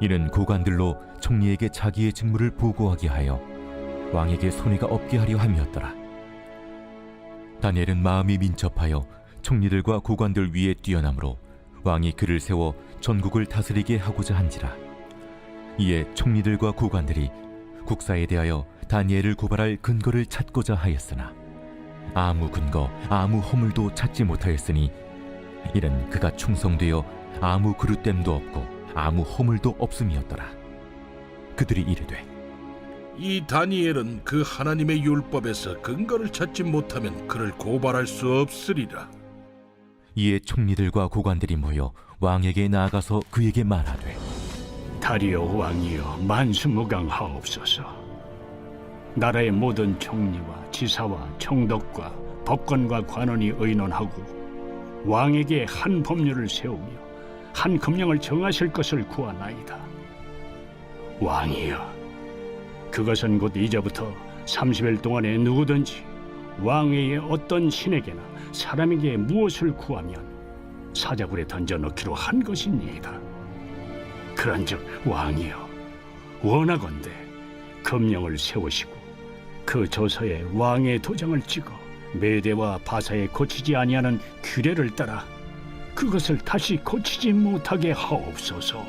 이는 고관들로 총리에게 자기의 직무를 보고하게 하여 왕에게 손해가 없게 하려 함이었더라. 다니엘은 마음이 민첩하여 총리들과 고관들 위에 뛰어나므로 왕이 그를 세워 전국을 다스리게 하고자 한지라. 이에 총리들과 고관들이 국사에 대하여 다니엘을 고발할 근거를 찾고자 하였으나 아무 근거, 아무 허물도 찾지 못하였으니 이는 그가 충성되어 아무 그릇됨도 없고 아무 허물도 없음이었더라. 그들이 이르되, 이 다니엘은 그 하나님의 율법에서 근거를 찾지 못하면 그를 고발할 수 없으리라. 이에 총리들과 고관들이 모여 왕에게 나아가서 그에게 말하되, 다리오 왕이여, 만수무강하옵소서. 나라의 모든 총리와 지사와 총독과 법관과 관원이 의논하고 왕에게 한 법률을 세우며 한 금령을 정하실 것을 구하나이다. 왕이여, 그것은 곧 이제부터 30일 동안에 누구든지 왕외의 어떤 신에게나 사람에게 무엇을 구하면 사자굴에 던져넣기로 한 것이니이다. 그런즉 왕이여, 원하건대 금령을 세우시고 그 조서에 왕의 도장을 찍어 메대와 바사에 고치지 아니하는 규례를 따라 그것을 다시 고치지 못하게 하옵소서.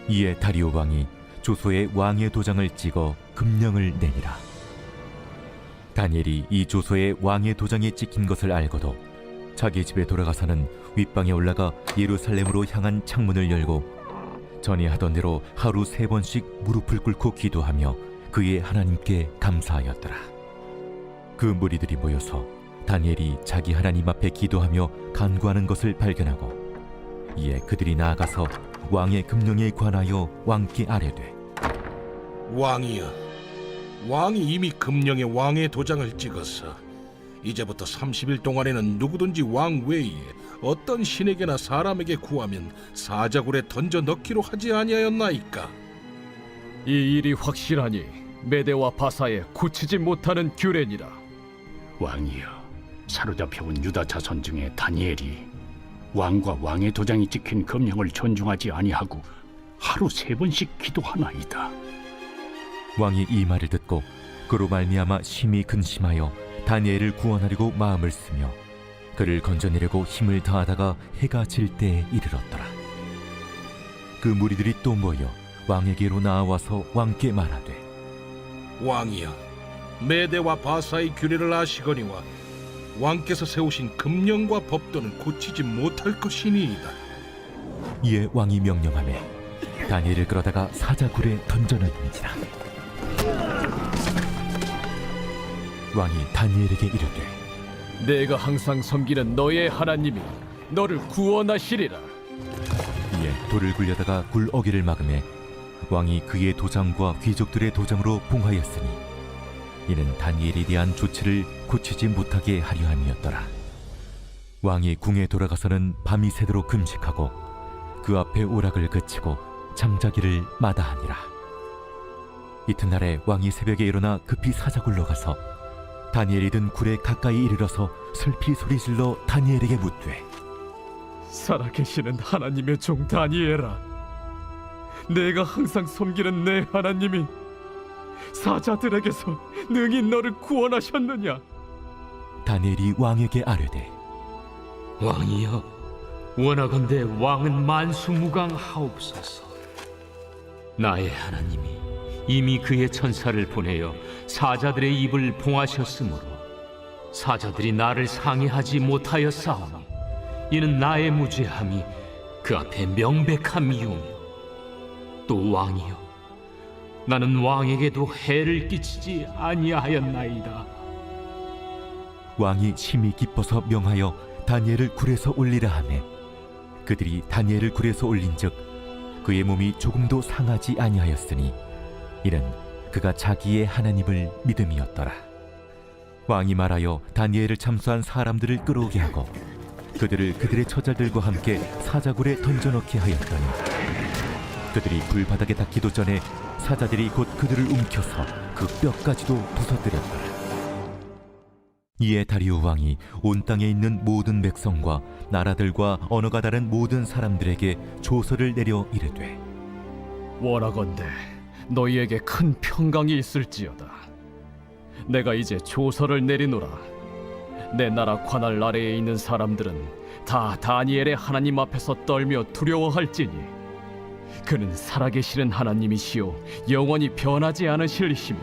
이에 다리오 왕이 조서에 왕의 도장을 찍어 금령을 내니라. 다니엘이 이 조서에 왕의 도장이 찍힌 것을 알고도 자기 집에 돌아가서는 윗방에 올라가 예루살렘으로 향한 창문을 열고 전에 하던 대로 하루 3번씩 무릎을 꿇고 기도하며 그의 하나님께 감사하였더라. 그 무리들이 모여서 다니엘이 자기 하나님 앞에 기도하며 간구하는 것을 발견하고 이에 그들이 나아가서 왕의 금령에 관하여 왕께 아뢰되, 왕이여, 왕이 이미 금령에 왕의 도장을 찍어서 이제부터 30일 동안에는 누구든지 왕 외에 어떤 신에게나 사람에게 구하면 사자굴에 던져 넣기로 하지 아니하였나이까? 이 일이 확실하니 메대와 바사에 고치지 못하는 규례니라. 왕이여, 사로잡혀온 유다 자손 중에 다니엘이 왕과 왕의 도장이 찍힌 금령을 존중하지 아니하고 하루 3번씩 기도하나이다. 왕이 이 말을 듣고 그로 말미암아 심히 근심하여 다니엘을 구원하려고 마음을 쓰며 그를 건져내려고 힘을 다하다가 해가 질 때에 이르렀더라. 그 무리들이 또 모여 왕에게로 나와서 왕께 말하되, 왕이여, 메대와 바사의 규례를 아시거니와 왕께서 세우신 금령과 법도는 고치지 못할 것이니이다. 이에 왕이 명령하매 다니엘을 끌어다가 사자굴에 던져넣는지라. 왕이 다니엘에게 이르되, 내가 항상 섬기는 너의 하나님이 너를 구원하시리라. 이에 돌을 굴려다가 굴 어기를 막음에 왕이 그의 도장과 귀족들의 도장으로 봉하였으니 이는 다니엘에 대한 조치를 고치지 못하게 하려 함이었더라. 왕이 궁에 돌아가서는 밤이 새도록 금식하고 그 앞에 오락을 그치고 잠자기를 마다하니라. 이튿날에 왕이 새벽에 일어나 급히 사자굴로 가서 다니엘이 든 굴에 가까이 이르러서 슬피 소리질러 다니엘에게 묻되, 살아계시는 하나님의 종 다니엘아, 내가 항상 섬기는 내 하나님이 사자들에게서 능히 너를 구원하셨느냐? 다니엘이 왕에게 아뢰되, 왕이여, 원하건대 왕은 만수무강하옵소서. 나의 하나님이 이미 그의 천사를 보내어 사자들의 입을 봉하셨으므로 사자들이 나를 상해하지 못하여 싸우니 이는 나의 무죄함이 그 앞에 명백함이오며 또 왕이여 나는 왕에게도 해를 끼치지 아니하였나이다. 왕이 심히 기뻐서 명하여 다니엘을 굴에서 올리라 하매 그들이 다니엘을 굴에서 올린즉 그의 몸이 조금도 상하지 아니하였으니 이는 그가 자기의 하나님을 믿음이었더라. 왕이 말하여 다니엘을 참수한 사람들을 끌어오게 하고 그들을 그들의 처자들과 함께 사자굴에 던져넣게 하였더니 그들이 불바닥에 닿기도 전에 사자들이 곧 그들을 움켜서 그 뼈까지도 부서뜨렸더라. 이에 다리오 왕이 온 땅에 있는 모든 백성과 나라들과 언어가 다른 모든 사람들에게 조서를 내려 이르되 원하건대 너희에게 큰 평강이 있을지어다. 내가 이제 조서를 내리노라. 내 나라 관할 아래에 있는 사람들은 다 다니엘의 하나님 앞에서 떨며 두려워할지니 그는 살아계시는 하나님이시요 영원히 변하지 않으실 이시며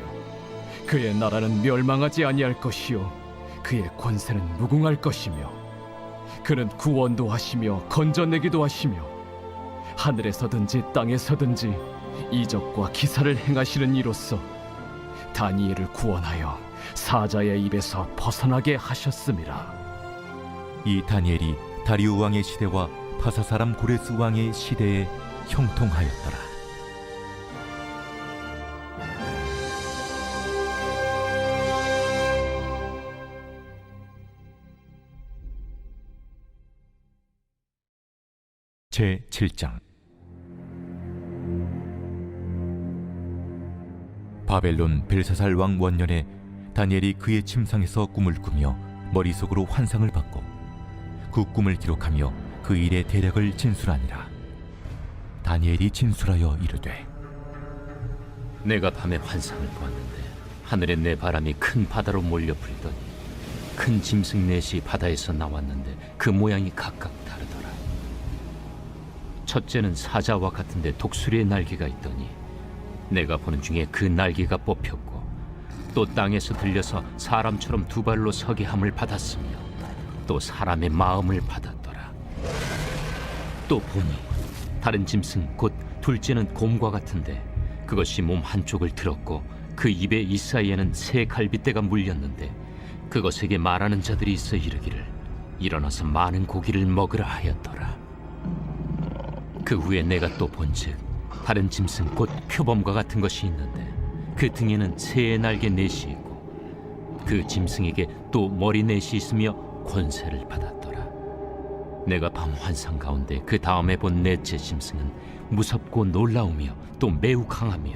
그의 나라는 멸망하지 아니할 것이요 그의 권세는 무궁할 것이며 그는 구원도 하시며 건져내기도 하시며 하늘에서든지 땅에서든지 이적과 기사를 행하시는 이로써 다니엘을 구원하여 사자의 입에서 벗어나게 하셨음이라. 이 다니엘이 다리오 왕의 시대와 바사 사람 고레스 왕의 시대에 형통하였더라. 제 7장. 바벨론 벨사살 왕 원년에 다니엘이 그의 침상에서 꿈을 꾸며 머릿속으로 환상을 받고 그 꿈을 기록하며 그 일의 대략을 진술하니라. 다니엘이 진술하여 이르되 내가 밤에 환상을 보았는데 하늘에 내 바람이 큰 바다로 몰려 불더니 큰 짐승 넷이 바다에서 나왔는데 그 모양이 각각 다르더라. 첫째는 사자와 같은데 독수리의 날개가 있더니 내가 보는 중에 그 날개가 뽑혔고 또 땅에서 들려서 사람처럼 두 발로 서게 함을 받았으며 또 사람의 마음을 받았더라. 또 보니 다른 짐승 곧 둘째는 곰과 같은데 그것이 몸 한쪽을 들었고 그 입에 이 사이에는 새 갈빗대가 물렸는데 그것에게 말하는 자들이 있어 이르기를 일어나서 많은 고기를 먹으라 하였더라. 그 후에 내가 또 본즉 다른 짐승 곧 표범과 같은 것이 있는데 그 등에는 새의 날개 넷이 있고 그 짐승에게 또 머리 넷이 있으며 권세를 받았더라. 내가 밤 환상 가운데 그 다음에 본 넷째 짐승은 무섭고 놀라우며 또 매우 강하며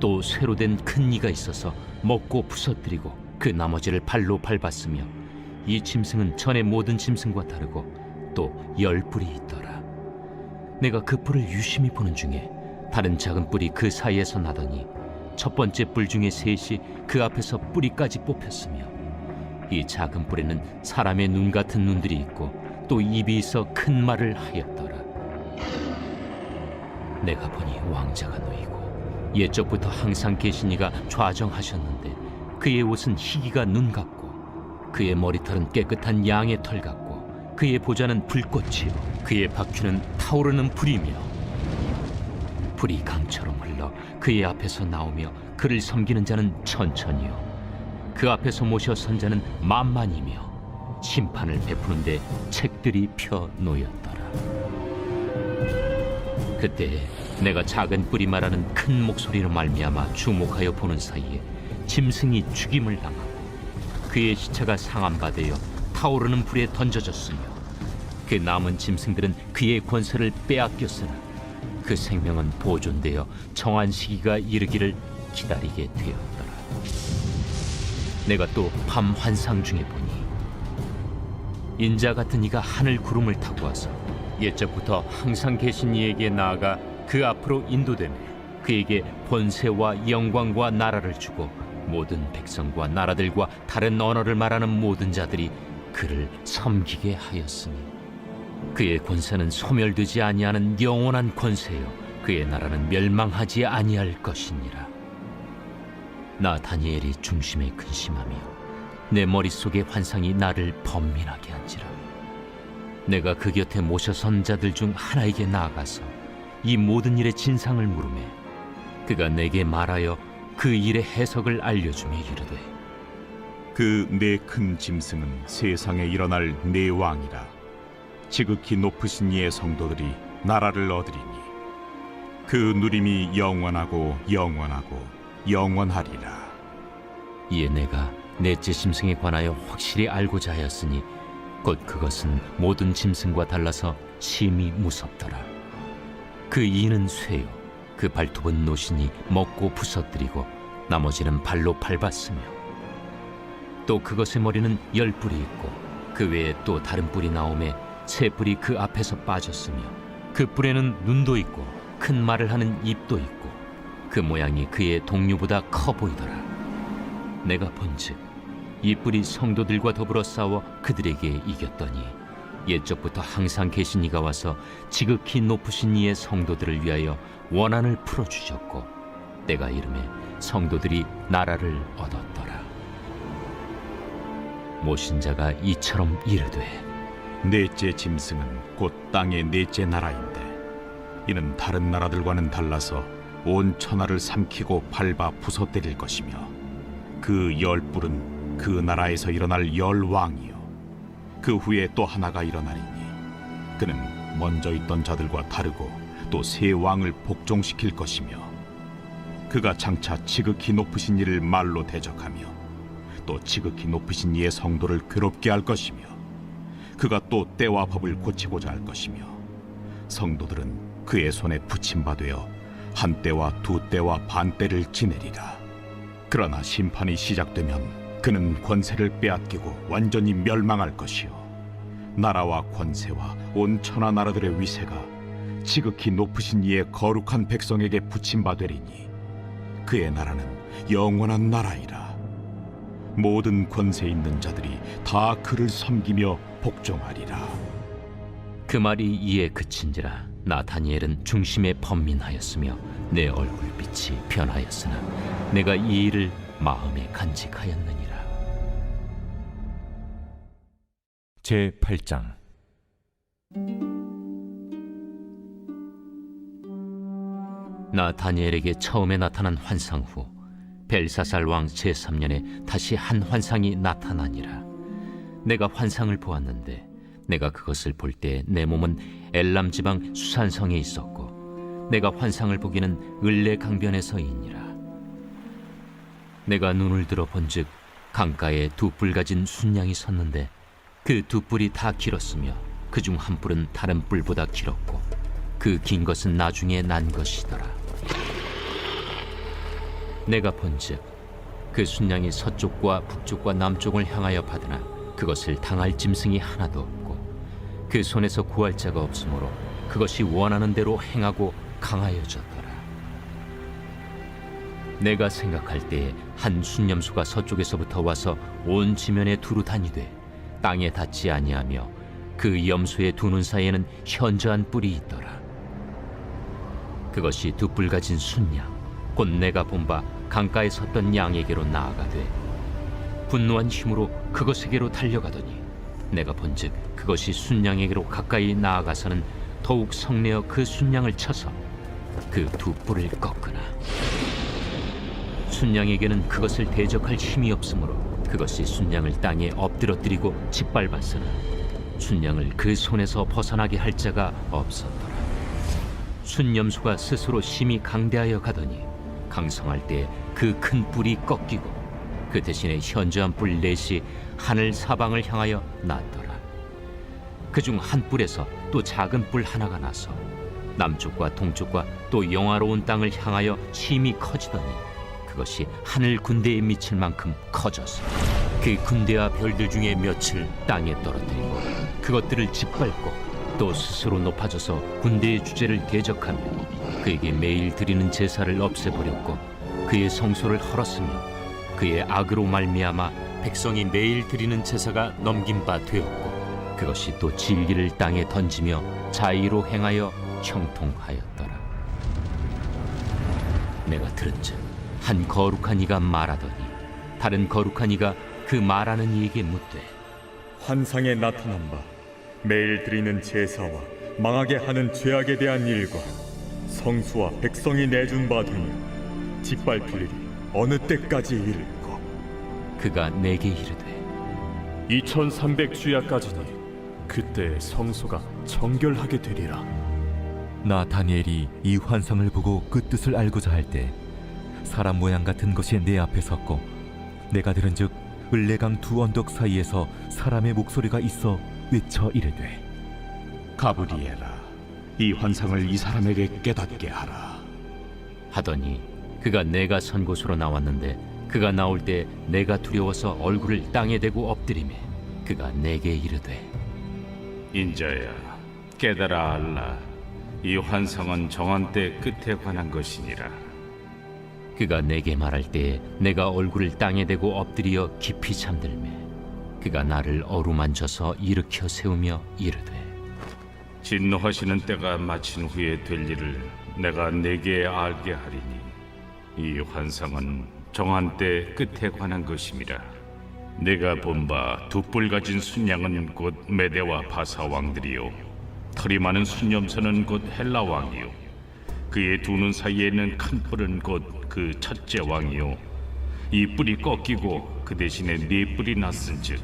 또 쇠로 된 큰 이가 있어서 먹고 부서뜨리고 그 나머지를 발로 밟았으며 이 짐승은 전의 모든 짐승과 다르고 또 10뿔이 있더라. 내가 그 뿔을 유심히 보는 중에 다른 작은 뿔이 그 사이에서 나더니 첫 번째 뿔 중에 셋이 그 앞에서 뿌리까지 뽑혔으며 이 작은 뿔에는 사람의 눈 같은 눈들이 있고 또 입이 있어 큰 말을 하였더라. 내가 보니 왕자가 놓이고 옛적부터 항상 계신 이가 좌정하셨는데 그의 옷은 희기가 눈 같고 그의 머리털은 깨끗한 양의 털 같고 그의 보좌는 불꽃이요 그의 바퀴는 타오르는 불이며 불이 강처럼 흘러 그의 앞에서 나오며 그를 섬기는 자는 천천히요 그 앞에서 모셔 선 자는 만만이며 심판을 베푸는데 책들이 펴 놓였더라. 그때 내가 작은 뿔이 말하는 큰 목소리로 말미암아 주목하여 보는 사이에 짐승이 죽임을 당하고 그의 시체가 상함받아 타오르는 불에 던져졌으며 그 남은 짐승들은 그의 권세를 빼앗겼으나 그 생명은 보존되어 정한 시기가 이르기를 기다리게 되었더라. 내가 또 밤 환상 중에 보니 인자 같은 이가 하늘 구름을 타고 와서 옛적부터 항상 계신 이에게 나아가 그 앞으로 인도되며 그에게 권세와 영광과 나라를 주고 모든 백성과 나라들과 다른 언어를 말하는 모든 자들이 그를 섬기게 하였으니 그의 권세는 소멸되지 아니하는 영원한 권세요 그의 나라는 멸망하지 아니할 것이니라. 나 다니엘이 중심에 근심하며 내 머릿속의 환상이 나를 번민하게 한지라. 내가 그 곁에 모셔 선 자들 중 하나에게 나아가서 이 모든 일의 진상을 물으매 그가 내게 말하여 그 일의 해석을 알려주며 이르되 그 네 큰 짐승은 세상에 일어날 네 왕이라. 지극히 높으신 이의 성도들이 나라를 얻으리니 그 누림이 영원하고 영원하고 영원하리라. 이에 내가 넷째 짐승에 관하여 확실히 알고자 하였으니 곧 그것은 모든 짐승과 달라서 심히 무섭더라. 그 이는 쇠요 그 발톱은 노신이 먹고 부서뜨리고 나머지는 발로 밟았으며 또 그것의 머리는 10뿔이 있고 그 외에 또 다른 뿔이 나오매 새 뿔이 그 앞에서 빠졌으며 그 뿔에는 눈도 있고 큰 말을 하는 입도 있고 그 모양이 그의 동류보다 커 보이더라. 내가 본즉 이 뿔이 성도들과 더불어 싸워 그들에게 이겼더니 옛적부터 항상 계신 이가 와서 지극히 높으신 이의 성도들을 위하여 원한을 풀어주셨고 때가 이름에 성도들이 나라를 얻었더라. 모신 자가 이처럼 이르되 넷째 짐승은 곧 땅의 넷째 나라인데 이는 다른 나라들과는 달라서 온 천하를 삼키고 밟아 부서뜨릴 것이며 그 10뿔은 그 나라에서 일어날 10왕이요 그 후에 또 하나가 일어나리니 그는 먼저 있던 자들과 다르고 또 새 왕을 복종시킬 것이며 그가 장차 지극히 높으신 이를 말로 대적하며 또 지극히 높으신 이의 성도를 괴롭게 할 것이며 그가 또 때와 법을 고치고자 할 것이며 성도들은 그의 손에 붙임바되어 한 때와 두 때와 반 때를 지내리라. 그러나 심판이 시작되면 그는 권세를 빼앗기고 완전히 멸망할 것이요 나라와 권세와 온 천하 나라들의 위세가 지극히 높으신 이의 거룩한 백성에게 붙임바되리니 그의 나라는 영원한 나라이라. 모든 권세 있는 자들이 다 그를 섬기며 복종하리라. 그 말이 이에 그친지라. 나 다니엘은 중심에 번민하였으며 내 얼굴빛이 변하였으나 내가 이 일을 마음에 간직하였느니라. 제8장 나 다니엘에게 처음에 나타난 환상 후 벨사살 왕 제3년에 다시 한 환상이 나타나니라. 내가 환상을 보았는데 내가 그것을 볼 때 내 몸은 엘람 지방 수산성에 있었고 내가 환상을 보기는 을레 강변에서이니라. 내가 눈을 들어 본즉 강가에 두 뿔 가진 순양이 섰는데 그 두 뿔이 다 길었으며 그중 한 뿔은 다른 뿔보다 길었고 그 긴 것은 나중에 난 것이더라. 내가 본즉 그 순양이 서쪽과 북쪽과 남쪽을 향하여 받으나 그것을 당할 짐승이 하나도 없고 그 손에서 구할 자가 없으므로 그것이 원하는 대로 행하고 강하여졌더라. 내가 생각할 때에 한 순념수가 서쪽에서부터 와서 온 지면에 두루 다니되 땅에 닿지 아니하며 그 염소의 두 눈 사이에는 현저한 뿔이 있더라. 그것이 두 뿔 가진 순양 곧 내가 본 바 강가에 섰던 양에게로 나아가되 분노한 힘으로 그것에게로 달려가더니 내가 본즉 그것이 순양에게로 가까이 나아가서는 더욱 성내어 그 순양을 쳐서 그 두 뿔을 꺾으나 순양에게는 그것을 대적할 힘이 없으므로 그것이 순양을 땅에 엎드러뜨리고 짓밟았으나 순양을 그 손에서 벗어나게 할 자가 없었더라. 순염소가 스스로 심히 강대하여 가더니 강성할 때 그 큰 뿔이 꺾이고 그 대신에 현저한 뿔 넷이 하늘 사방을 향하여 났더라. 그중 한 뿔에서 또 작은 뿔 하나가 나서 남쪽과 동쪽과 또 영화로운 땅을 향하여 심히 커지더니 그것이 하늘 군대에 미칠 만큼 커져서 그 군대와 별들 중에 몇을 땅에 떨어뜨리고 그것들을 짓밟고 또 스스로 높아져서 군대의 주제를 대적하며 그에게 매일 드리는 제사를 없애버렸고 그의 성소를 헐었으며 그의 악으로 말미암아 백성이 매일 드리는 제사가 넘긴 바 되었고 그것이 또 진리를 땅에 던지며 자의로 행하여 형통하였더라. 내가 들은즉 한 거룩한 이가 말하더니 다른 거룩한 이가 그 말하는 이에게 묻되 환상에 나타난 바 매일 드리는 제사와 망하게 하는 죄악에 대한 일과 성수와 백성이 내준 바 되니 짓밟힐 일이 어느 때까지 이를까? 그가 내게 이르되 2300주야까지니 그때 성소가 정결하게 되리라. 나 다니엘이 이 환상을 보고 그 뜻을 알고자 할 때 사람 모양 같은 것이 내 앞에 섰고 내가 들은즉 을레강 두 언덕 사이에서 사람의 목소리가 있어 외쳐 이르되 가브리엘아, 이 환상을 이 사람에게 깨닫게 하라. 하더니 그가 내가 선 곳으로 나왔는데 그가 나올 때 내가 두려워서 얼굴을 땅에 대고 엎드리매 그가 내게 이르되 인자야, 깨달아 알라. 이 환상은 정한 때 끝에 관한 것이니라. 그가 내게 말할 때에 내가 얼굴을 땅에 대고 엎드려 깊이 잠들매 그가 나를 어루만져서 일으켜 세우며 이르되 진노하시는 때가 마친 후에 될 일을 내가 내게 알게 하리니 이 환상은 정한 때 끝에 관한 것임이라. 내가 본 바 두 뿔 가진 순양은 곧 메대와 바사 왕들이요 털이 많은 순염소는 곧 헬라 왕이요 그의 두 눈 사이에 있는 큰 뿔은 곧 그 첫째 왕이요 이 뿔이 꺾이고 그 대신에 네 뿔이 났은즉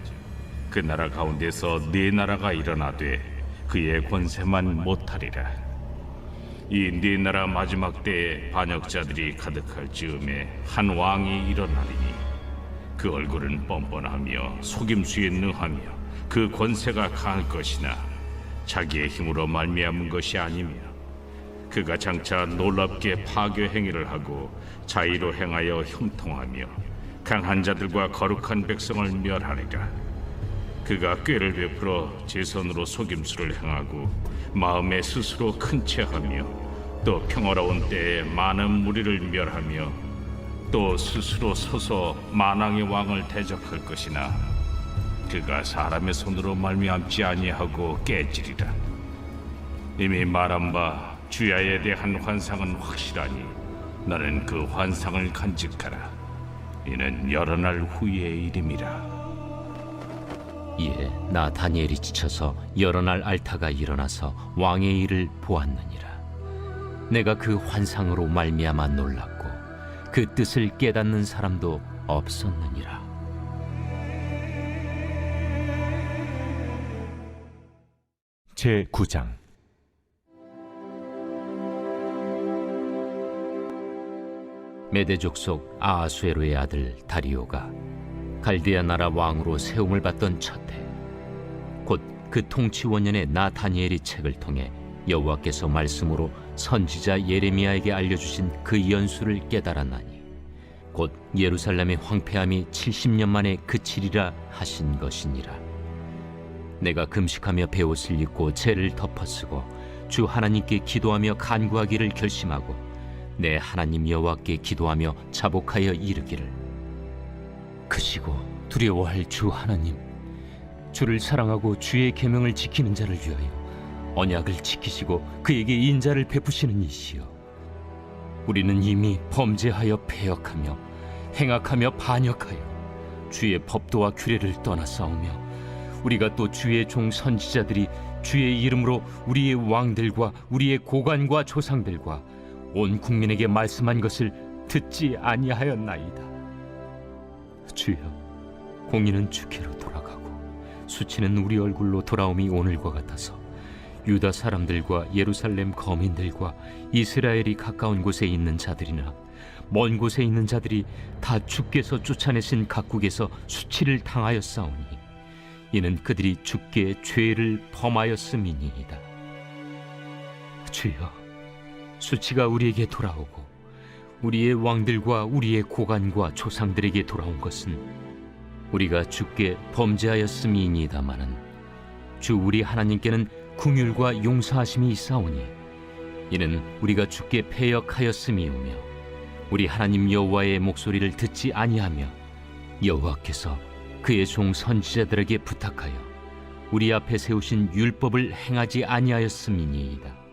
그 나라 가운데서 네 나라가 일어나되 그의 권세만 못하리라. 이 네 나라 마지막 때에 반역자들이 가득할 즈음에 한 왕이 일어나리니 그 얼굴은 뻔뻔하며 속임수에 능하며 그 권세가 강할 것이나 자기의 힘으로 말미암은 것이 아니며 그가 장차 놀랍게 파괴 행위를 하고 자의로 행하여 형통하며 강한 자들과 거룩한 백성을 멸하리라. 그가 꾀를 베풀어 제 손으로 속임수를 행하고 마음에 스스로 큰 체하며 또 평화로운 때에 많은 무리를 멸하며 또 스스로 서서 만왕의 왕을 대적할 것이나 그가 사람의 손으로 말미암지 아니하고 깨지리라. 이미 말한 바 주야에 대한 환상은 확실하니 너는 그 환상을 간직하라. 이는 여러 날 후의 일임이라. 이에 나 다니엘이 지쳐서 여러 날 앓다가 일어나서 왕의 일을 보았느니라. 내가 그 환상으로 말미암아 놀랐고 그 뜻을 깨닫는 사람도 없었느니라. 제9장 메대 족속 아하수에로의 아들 다리오가 갈대아 나라 왕으로 세움을 받던 첫해 곧 그 통치 원년에 나 다니엘이 책을 통해 여호와께서 말씀으로 선지자 예레미야에게 알려주신 그 연수를 깨달았나니 곧 예루살렘의 황폐함이 70년 만에 그치리라 하신 것이니라. 내가 금식하며 베옷을 입고 죄를 덮어쓰고 주 하나님께 기도하며 간구하기를 결심하고 내 하나님 여호와께 기도하며 자복하여 이르기를 크시고 두려워할 주 하나님, 주를 사랑하고 주의 계명을 지키는 자를 위하여 언약을 지키시고 그에게 인자를 베푸시는 이시여, 우리는 이미 범죄하여 패역하며 행악하며 반역하여 주의 법도와 규례를 떠나 싸우며 우리가 또 주의 종 선지자들이 주의 이름으로 우리의 왕들과 우리의 고관과 조상들과 온 국민에게 말씀한 것을 듣지 아니하였나이다. 주여, 공의는 주께로 돌아가고 수치는 우리 얼굴로 돌아옴이 오늘과 같아서 유다 사람들과 예루살렘 거민들과 이스라엘이 가까운 곳에 있는 자들이나 먼 곳에 있는 자들이 다 주께서 쫓아내신 각국에서 수치를 당하였사오니 이는 그들이 주께 죄를 범하였음이니이다. 주여, 수치가 우리에게 돌아오고 우리의 왕들과 우리의 고관과 조상들에게 돌아온 것은 우리가 주께 범죄하였음이니이다마는 주 우리 하나님께는 긍휼과 용서하심이 있사오니 이는 우리가 주께 패역하였음이오며 우리 하나님 여호와의 목소리를 듣지 아니하며 여호와께서 그의 종 선지자들에게 부탁하여 우리 앞에 세우신 율법을 행하지 아니하였음이니이다.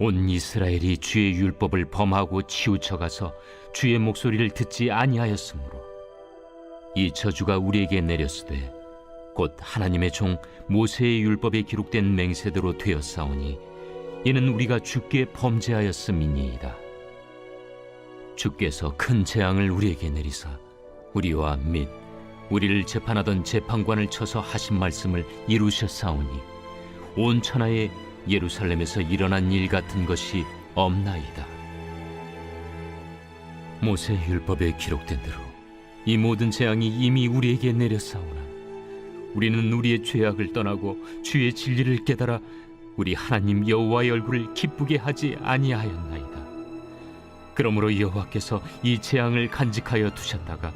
온 이스라엘이 주의 율법을 범하고 치우쳐가서 주의 목소리를 듣지 아니하였으므로 이 저주가 우리에게 내렸으되 곧 하나님의 종 모세의 율법에 기록된 맹세대로 되었사오니 이는 우리가 주께 범죄하였음이니이다. 주께서 큰 재앙을 우리에게 내리사 우리와 및 우리를 재판하던 재판관을 쳐서 하신 말씀을 이루셨사오니 온 천하에 예루살렘에서 일어난 일 같은 것이 없나이다. 모세 율법에 기록된 대로 이 모든 재앙이 이미 우리에게 내렸사오나 우리는 우리의 죄악을 떠나고 주의 진리를 깨달아 우리 하나님 여호와의 얼굴을 기쁘게 하지 아니하였나이다. 그러므로 여호와께서 이 재앙을 간직하여 두셨다가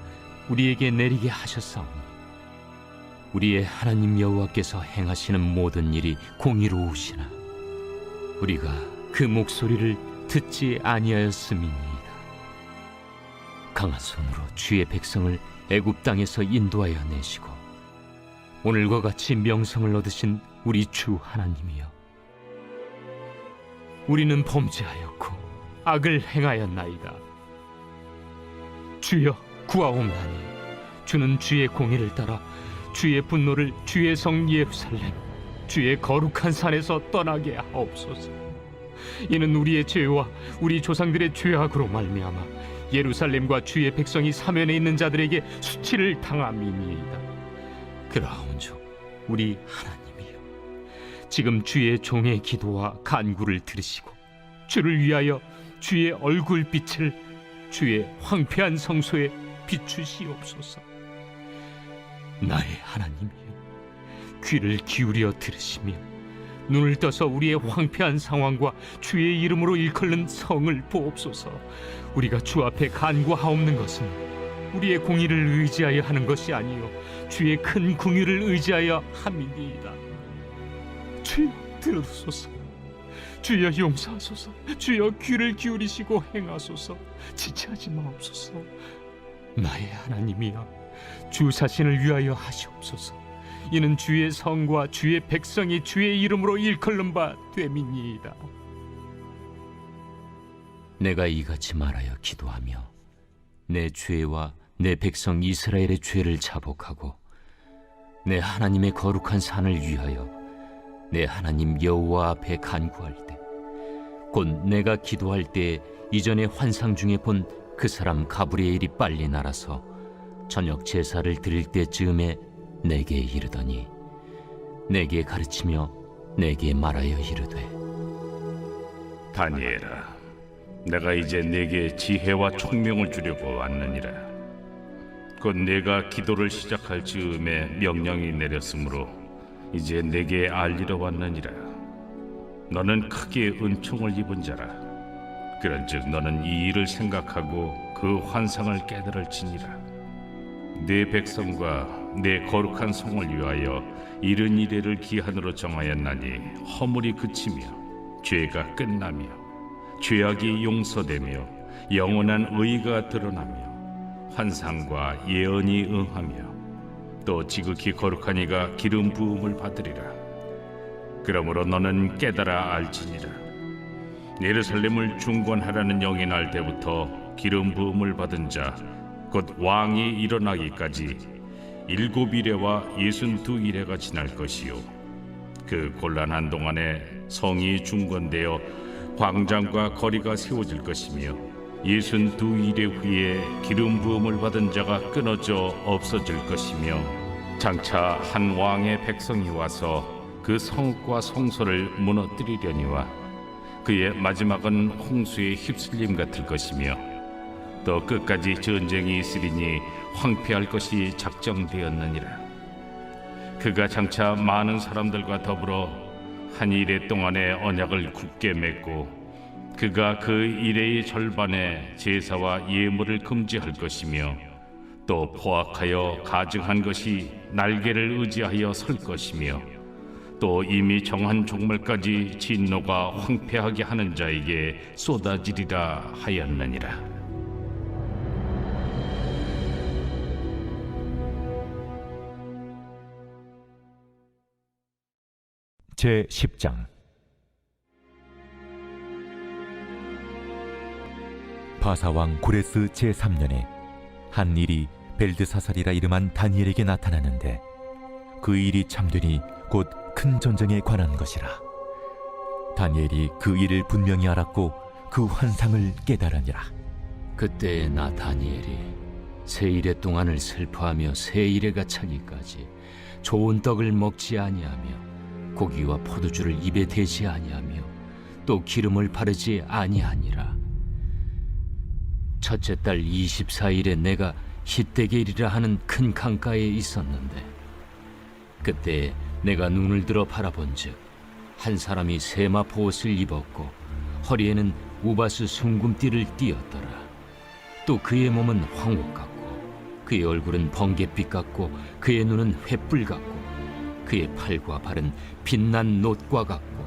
우리에게 내리게 하셨사오니 우리의 하나님 여호와께서 행하시는 모든 일이 공의로우시나 우리가 그 목소리를 듣지 아니하였음이니이다. 강한 손으로 주의 백성을 애굽 땅에서 인도하여 내시고 오늘과 같이 명성을 얻으신 우리 주 하나님이여, 우리는 범죄하였고 악을 행하였나이다. 주여 구하옵나니 주는 주의 공의를 따라 주의 분노를 주의 성 예루살렘 주의 거룩한 산에서 떠나게 하옵소서. 이는 우리의 죄와 우리 조상들의 죄악으로 말미암아 예루살렘과 주의 백성이 사면에 있는 자들에게 수치를 당함이니이다. 그러온즉 우리 하나님이여, 지금 주의 종의 기도와 간구를 들으시고 주를 위하여 주의 얼굴빛을 주의 황폐한 성소에 비추시옵소서. 나의 하나님이여, 귀를 기울여 들으시며 눈을 떠서 우리의 황폐한 상황과 주의 이름으로 일컬는 성을 보옵소서. 우리가 주 앞에 간구하옵는 것은 우리의 공의를 의지하여 하는 것이 아니요 주의 큰 긍휼을 의지하여 함이니이다. 주여 들으소서. 주여 용서하소서. 주여 귀를 기울이시고 행하소서. 지체하지 마옵소서. 나의 하나님이여, 주 자신을 위하여 하시옵소서. 이는 주의 성과 주의 백성이 주의 이름으로 일컬는 바 됨이니이다. 내가 이같이 말하여 기도하며 내 죄와 내 백성 이스라엘의 죄를 자복하고 내 하나님의 거룩한 산을 위하여 내 하나님 여호와 앞에 간구할 때, 곧 내가 기도할 때에 이전의 환상 중에 본 그 사람 가브리엘이 빨리 날아서 저녁 제사를 드릴 때쯤에 내게 이르더니 내게 가르치며 내게 말하여 이르되, 다니엘아, 내가 이제 내게 지혜와 총명을 주려고 왔느니라. 곧 내가 기도를 시작할 즈음에 명령이 내렸으므로 이제 내게 알리러 왔느니라. 너는 크게 은총을 입은 자라. 그런즉 너는 이 일을 생각하고 그 환상을 깨달을지니라. 내 백성과 내 거룩한 성을 위하여 70일을 기한으로 정하였나니 허물이 그치며 죄가 끝나며 죄악이 용서되며 영원한 의가 드러나며 환상과 예언이 응하며 또 지극히 거룩한 이가 기름 부음을 받으리라. 그러므로 너는 깨달아 알지니라. 예루살렘을 중건하라는 영이 날 때부터 기름 부음을 받은 자 곧 왕이 일어나기까지 7이레와 62이레가 지날 것이요, 그 곤란한 동안에 성이 중건되어 광장과 거리가 세워질 것이며 62이레 후에 기름 부음을 받은 자가 끊어져 없어질 것이며, 장차 한 왕의 백성이 와서 그 성과 성소를 무너뜨리려니와 그의 마지막은 홍수에 휩쓸림 같을 것이며, 또 끝까지 전쟁이 있으리니 황폐할 것이 작정되었느니라. 그가 장차 많은 사람들과 더불어 한 이레 동안의 언약을 굳게 맺고 그가 그 이레의 절반에 제사와 예물을 금지할 것이며, 또 포악하여 가증한 것이 날개를 의지하여 설 것이며, 또 이미 정한 종말까지 진노가 황폐하게 하는 자에게 쏟아지리라 하였느니라. 제 10장. 바사왕 고레스 제 3년에 한 일이 벨드사살이라 이름한 다니엘에게 나타나는데 그 일이 참되니 곧 큰 전쟁에 관한 것이라. 다니엘이 그 일을 분명히 알았고 그 환상을 깨달으니라. 그때 나 다니엘이 세 일의 동안을 슬퍼하며 세 일에가 차기까지 좋은 떡을 먹지 아니하며 고기와 포도주를 입에 대지 아니하며 또 기름을 바르지 아니하니라. 첫째 달 24일에 내가 히데겔이라 하는 큰 강가에 있었는데 그때 내가 눈을 들어 바라본즉 한 사람이 세마포 옷을 입었고 허리에는 우바스 숭금띠를 띠었더라. 또 그의 몸은 황옥 같고 그의 얼굴은 번갯빛 같고 그의 눈은 횃불 같고 그의 팔과 발은 빛난 놋과 같고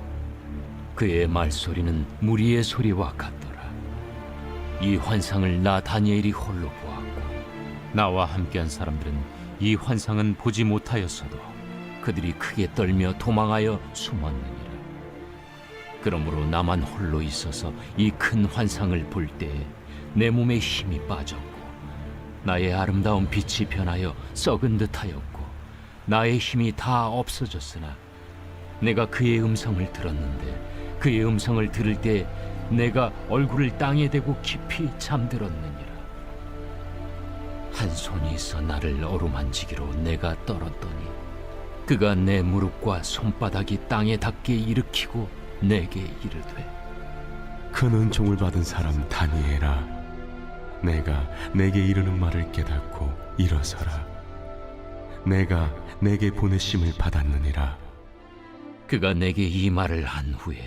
그의 말소리는 무리의 소리와 같더라. 이 환상을 나 다니엘이 홀로 보았고 나와 함께한 사람들은 이 환상은 보지 못하였어도 그들이 크게 떨며 도망하여 숨었느니라. 그러므로 나만 홀로 있어서 이 큰 환상을 볼 때에 내 몸에 힘이 빠졌고 나의 아름다운 빛이 변하여 썩은 듯하였고 나의 힘이 다 없어졌으나 내가 그의 음성을 들었는데 그의 음성을 들을 때 내가 얼굴을 땅에 대고 깊이 잠들었느니라. 한 손이 있어 나를 어루만지기로 내가 떨었더니 그가 내 무릎과 손바닥이 땅에 닿게 일으키고 내게 이르되 큰 은총을 받은 사람 다니엘아, 내가 내게 이르는 말을 깨닫고 일어서라. 내가 내게 보내심을 받았느니라. 그가 내게 이 말을 한 후에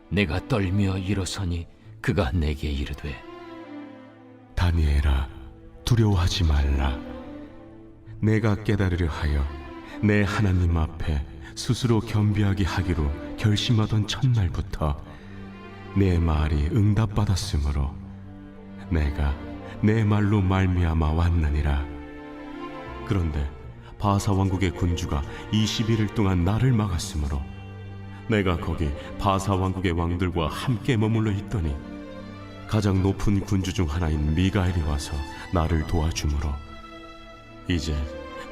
내가 떨며 일어서니 그가 내게 이르되 다니엘아, 두려워하지 말라. 내가 깨달으려 하여 내 하나님 앞에 스스로 겸비하게 하기로 결심하던 첫날부터 내 말이 응답받았으므로 내가 내 말로 말미암아 왔느니라. 그런데 바사 왕국의 군주가 21일 동안 나를 막았으므로 내가 거기 바사 왕국의 왕들과 함께 머물러 있더니 가장 높은 군주 중 하나인 미가엘이 와서 나를 도와주므로 이제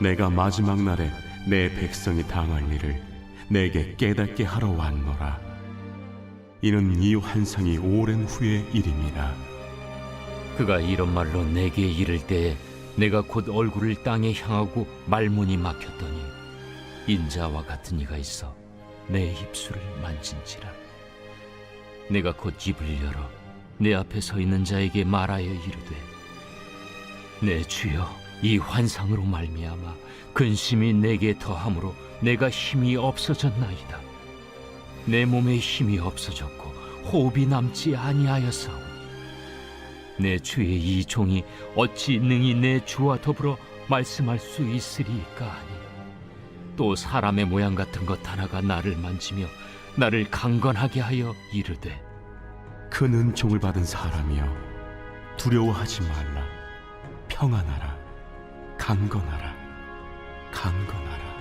내가 마지막 날에 내 백성이 당할 일을 내게 깨닫게 하러 왔노라. 이는 이 환상이 오랜 후의 일임이라. 그가 이런 말로 내게 이를 때에 내가 곧 얼굴을 땅에 향하고 말문이 막혔더니 인자와 같은 이가 있어 내 입술을 만진지라. 내가 곧 입을 열어 내 앞에 서 있는 자에게 말하여 이르되 내 주여, 이 환상으로 말미암아 근심이 내게 더함으로 내가 힘이 없어졌나이다. 내 몸에 힘이 없어졌고 호흡이 남지 아니하였사오니 내 주의 이 종이 어찌 능히 내 주와 더불어 말씀할 수 있으리까 하니 또 사람의 모양 같은 것 하나가 나를 만지며 나를 강건하게 하여 이르되 큰 은총을 받은 사람이여, 두려워하지 말라. 평안하라. 강건하라. 강건하라.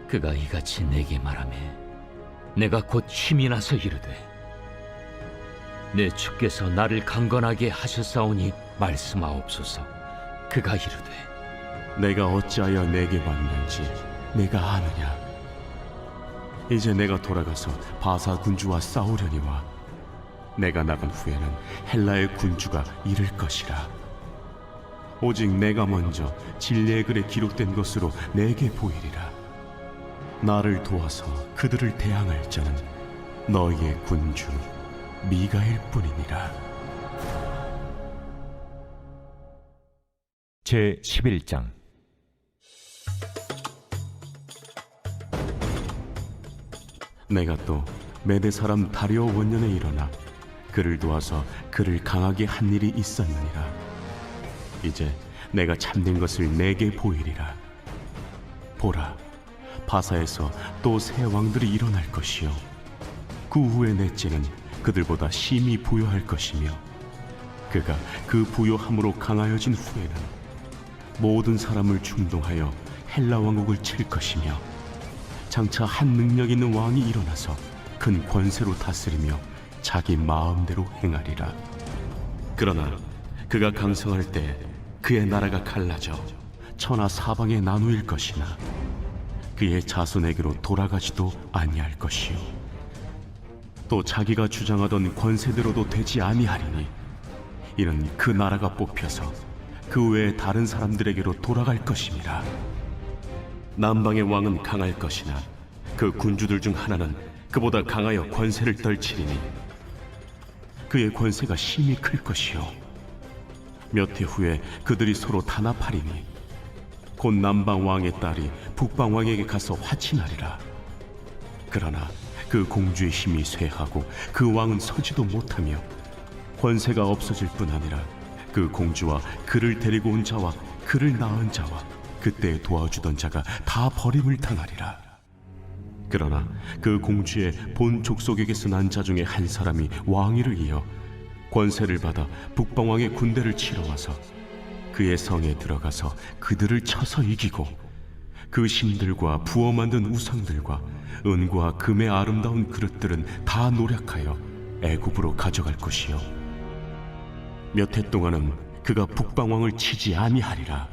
그가 이같이 내게 말하매 내가 곧 힘이 나서 이르되 내 주께서 나를 강건하게 하셨사오니 말씀하옵소서. 그가 이르되 내가 어찌하여 내게 왔는지 내가 아느냐. 이제 내가 돌아가서 바사 군주와 싸우려니와 내가 나간 후에는 헬라의 군주가 이를 것이라. 오직 내가 먼저 진리의 글에 기록된 것으로 내게 보이리라. 나를 도와서 그들을 대항할 자는 너희의 군주 미가엘 뿐이니라. 제 11장. 내가 또 메대 사람 다리오 원년에 일어나 그를 도와서 그를 강하게 한 일이 있었느니라. 이제 내가 참된 것을 내게 보이리라. 보라, 바사에서 또 새 왕들이 일어날 것이요 그 후에 넷째는 그들보다 심히 부요할 것이며 그가 그 부요함으로 강하여진 후에는 모든 사람을 충동하여 헬라 왕국을 칠 것이며 장차 한 능력 있는 왕이 일어나서 큰 권세로 다스리며 자기 마음대로 행하리라. 그러나 그가 강성할 때 그의 나라가 갈라져 천하 사방에 나누일 것이나 그의 자손에게로 돌아가지도 아니할 것이요 또 자기가 주장하던 권세대로도 되지 아니하리니 이는 그 나라가 뽑혀서 그 외에 다른 사람들에게로 돌아갈 것임이라. 남방의 왕은 강할 것이나 그 군주들 중 하나는 그보다 강하여 권세를 떨치리니 그의 권세가 심히 클 것이요 몇 해 후에 그들이 서로 단합하리니 곧 남방 왕의 딸이 북방 왕에게 가서 화친하리라. 그러나 그 공주의 힘이 쇠하고 그 왕은 서지도 못하며 권세가 없어질 뿐 아니라 그 공주와 그를 데리고 온 자와 그를 낳은 자와 그때 도와주던 자가 다 버림을 당하리라. 그러나 그 공주의 본 족속에게서 난 자 중에 한 사람이 왕위를 이어 권세를 받아 북방왕의 군대를 치러 와서 그의 성에 들어가서 그들을 쳐서 이기고 그 신들과 부어 만든 우상들과 은과 금의 아름다운 그릇들은 다 노략하여 애굽으로 가져갈 것이요 몇 해 동안은 그가 북방왕을 치지 아니하리라.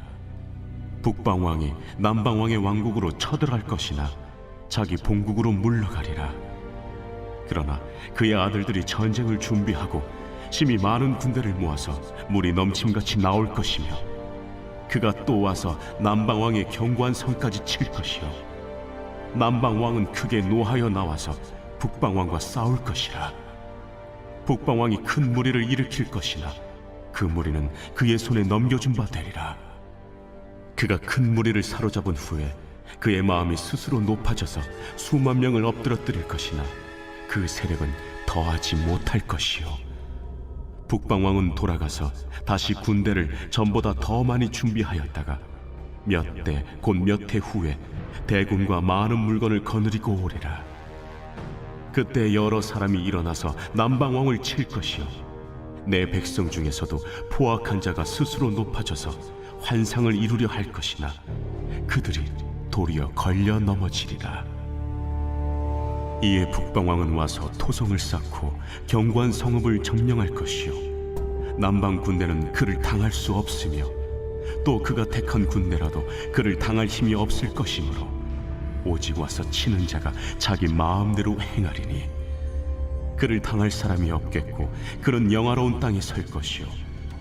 북방왕이 남방왕의 왕국으로 쳐들어갈 것이나 자기 본국으로 물러가리라. 그러나 그의 아들들이 전쟁을 준비하고 심히 많은 군대를 모아서 물이 넘침같이 나올 것이며 그가 또 와서 남방왕의 견고한 성까지 칠 것이요 남방왕은 크게 노하여 나와서 북방왕과 싸울 것이라. 북방왕이 큰 무리를 일으킬 것이나 그 무리는 그의 손에 넘겨준 바 되리라. 그가 큰 무리를 사로잡은 후에 그의 마음이 스스로 높아져서 수만 명을 엎드러뜨릴 것이나 그 세력은 더하지 못할 것이요 북방왕은 돌아가서 다시 군대를 전보다 더 많이 준비하였다가 몇 대 곧 몇 해 후에 대군과 많은 물건을 거느리고 오리라. 그때 여러 사람이 일어나서 남방왕을 칠 것이요 내 백성 중에서도 포악한 자가 스스로 높아져서 환상을 이루려 할 것이나 그들이 도리어 걸려 넘어지리라. 이에 북방왕은 와서 토성을 쌓고 견고한 성읍을 점령할 것이요 남방 군대는 그를 당할 수 없으며 또 그가 택한 군대라도 그를 당할 힘이 없을 것이므로 오직 와서 치는 자가 자기 마음대로 행하리니 그를 당할 사람이 없겠고 그는 영화로운 땅에 설 것이요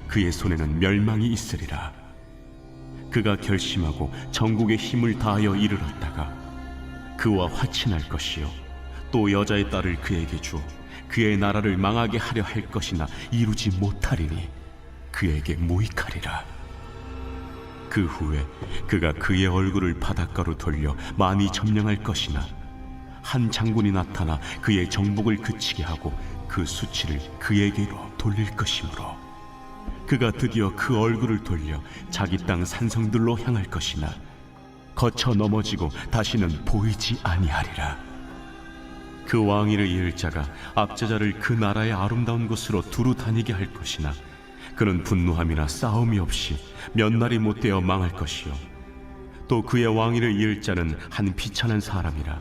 그의 손에는 멸망이 있으리라. 그가 결심하고 전국의 힘을 다하여 이르렀다가 그와 화친할 것이요 또 여자의 딸을 그에게 주어 그의 나라를 망하게 하려 할 것이나 이루지 못하리니 그에게 무익하리라. 그 후에 그가 그의 얼굴을 바닷가로 돌려 많이 점령할 것이나 한 장군이 나타나 그의 정복을 그치게 하고 그 수치를 그에게로 돌릴 것이므로 그가 드디어 그 얼굴을 돌려 자기 땅 산성들로 향할 것이나 거쳐 넘어지고 다시는 보이지 아니하리라. 그 왕위를 이을 자가 압제자를 그 나라의 아름다운 곳으로 두루 다니게 할 것이나 그는 분노함이나 싸움이 없이 몇 날이 못되어 망할 것이요 또 그의 왕위를 이을 자는 한 비천한 사람이라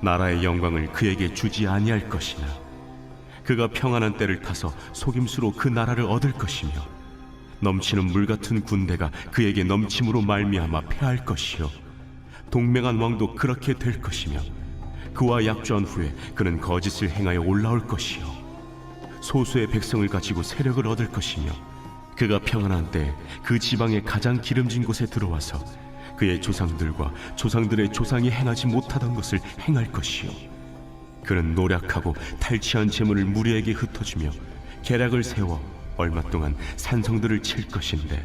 나라의 영광을 그에게 주지 아니할 것이나 그가 평안한 때를 타서 속임수로 그 나라를 얻을 것이며 넘치는 물 같은 군대가 그에게 넘침으로 말미암아 패할 것이요 동맹한 왕도 그렇게 될 것이며 그와 약조한 후에 그는 거짓을 행하여 올라올 것이요 소수의 백성을 가지고 세력을 얻을 것이며 그가 평안한 때 그 지방의 가장 기름진 곳에 들어와서 그의 조상들과 조상들의 조상이 행하지 못하던 것을 행할 것이요 그는 노략하고 탈취한 재물을 무리에게 흩어주며 계략을 세워 얼마 동안 산성들을 칠 것인데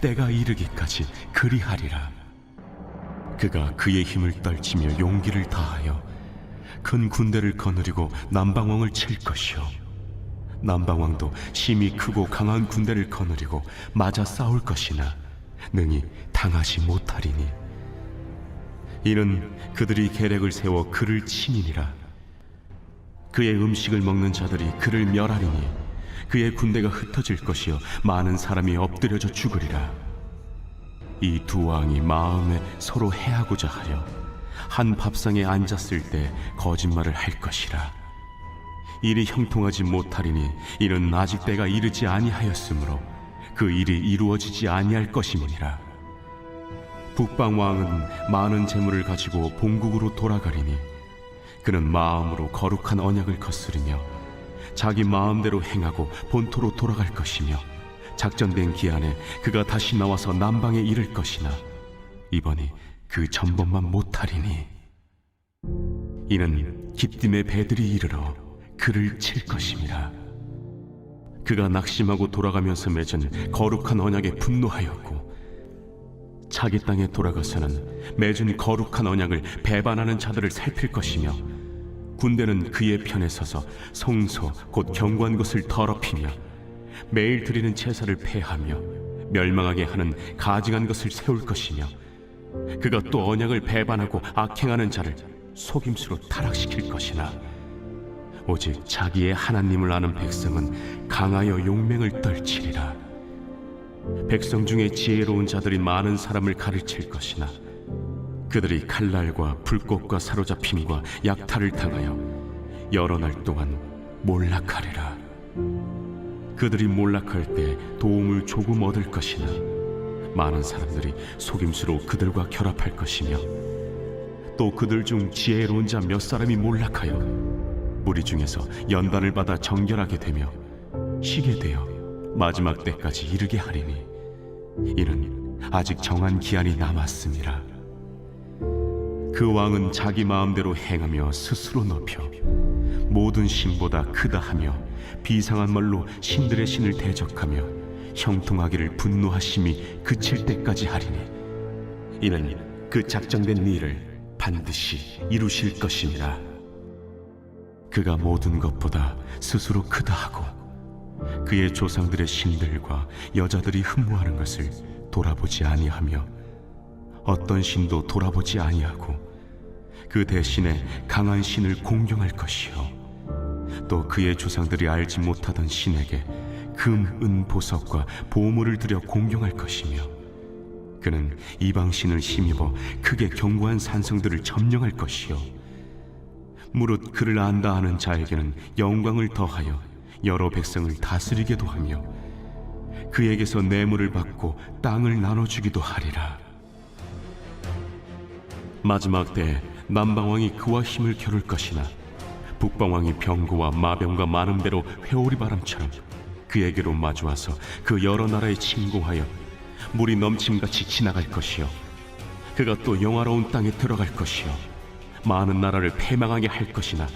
때가 이르기까지 그리하리라. 그가 그의 힘을 떨치며 용기를 다하여 큰 군대를 거느리고 남방왕을 칠 것이요 남방왕도 심히 크고 강한 군대를 거느리고 맞아 싸울 것이나 능히 당하지 못하리니 이는 그들이 계략을 세워 그를 치니니라. 그의 음식을 먹는 자들이 그를 멸하리니 그의 군대가 흩어질 것이요 많은 사람이 엎드려져 죽으리라. 이 두 왕이 마음에 서로 해하고자 하려 한 밥상에 앉았을 때 거짓말을 할 것이라. 일이 형통하지 못하리니 이는 아직 때가 이르지 아니하였으므로 그 일이 이루어지지 아니할 것임이니라. 북방 왕은 많은 재물을 가지고 본국으로 돌아가리니 그는 마음으로 거룩한 언약을 거스르며 자기 마음대로 행하고 본토로 돌아갈 것이며 작정된 기한에 그가 다시 나와서 남방에 이를 것이나 이번이 그 전번만 못하리니 이는 기띔의 배들이 이르러 그를 칠 것임이라. 그가 낙심하고 돌아가면서 맺은 거룩한 언약에 분노하였고 자기 땅에 돌아가서는 맺은 거룩한 언약을 배반하는 자들을 살필 것이며 군대는 그의 편에 서서 성소 곧 경고한 것을 더럽히며 매일 드리는 제사를 폐하며 멸망하게 하는 가증한 것을 세울 것이며 그가 또 언약을 배반하고 악행하는 자를 속임수로 타락시킬 것이나 오직 자기의 하나님을 아는 백성은 강하여 용맹을 떨치리라. 백성 중에 지혜로운 자들이 많은 사람을 가르칠 것이나 그들이 칼날과 불꽃과 사로잡힘과 약탈을 당하여 여러 날 동안 몰락하리라. 그들이 몰락할 때 도움을 조금 얻을 것이나 많은 사람들이 속임수로 그들과 결합할 것이며 또 그들 중 지혜로운 자 몇 사람이 몰락하여 무리 중에서 연단을 받아 정결하게 되며 쉬게 되어 마지막 때까지 이르게 하리니 이는 아직 정한 기한이 남았음이라. 그 왕은 자기 마음대로 행하며 스스로 높여 모든 신보다 크다 하며 비상한 말로 신들의 신을 대적하며 형통하기를 분노하심이 그칠 때까지 하리니 이는 그 작정된 일을 반드시 이루실 것이니라. 그가 모든 것보다 스스로 크다 하고 그의 조상들의 신들과 여자들이 흠모하는 것을 돌아보지 아니하며 어떤 신도 돌아보지 아니하고 그 대신에 강한 신을 공경할 것이요 또 그의 조상들이 알지 못하던 신에게 금, 은, 보석과 보물을 들여 공경할 것이며 그는 이방 신을 힘입어 크게 견고한 산성들을 점령할 것이요 무릇 그를 안다 하는 자에게는 영광을 더하여 여러 백성을 다스리게도 하며 그에게서 뇌물을 받고 땅을 나눠주기도 하리라. 마지막 때 남방왕이 그와 힘을 겨룰 것이나 북방왕이 병거와 마병과 많은 배로 회오리 바람처럼 그에게로 마주와서 그 여러 나라에 침공하여 물이 넘침같이 지나갈 것이요 그가 또 영화로운 땅에 들어갈 것이요 많은 나라를 패망하게 할 것이나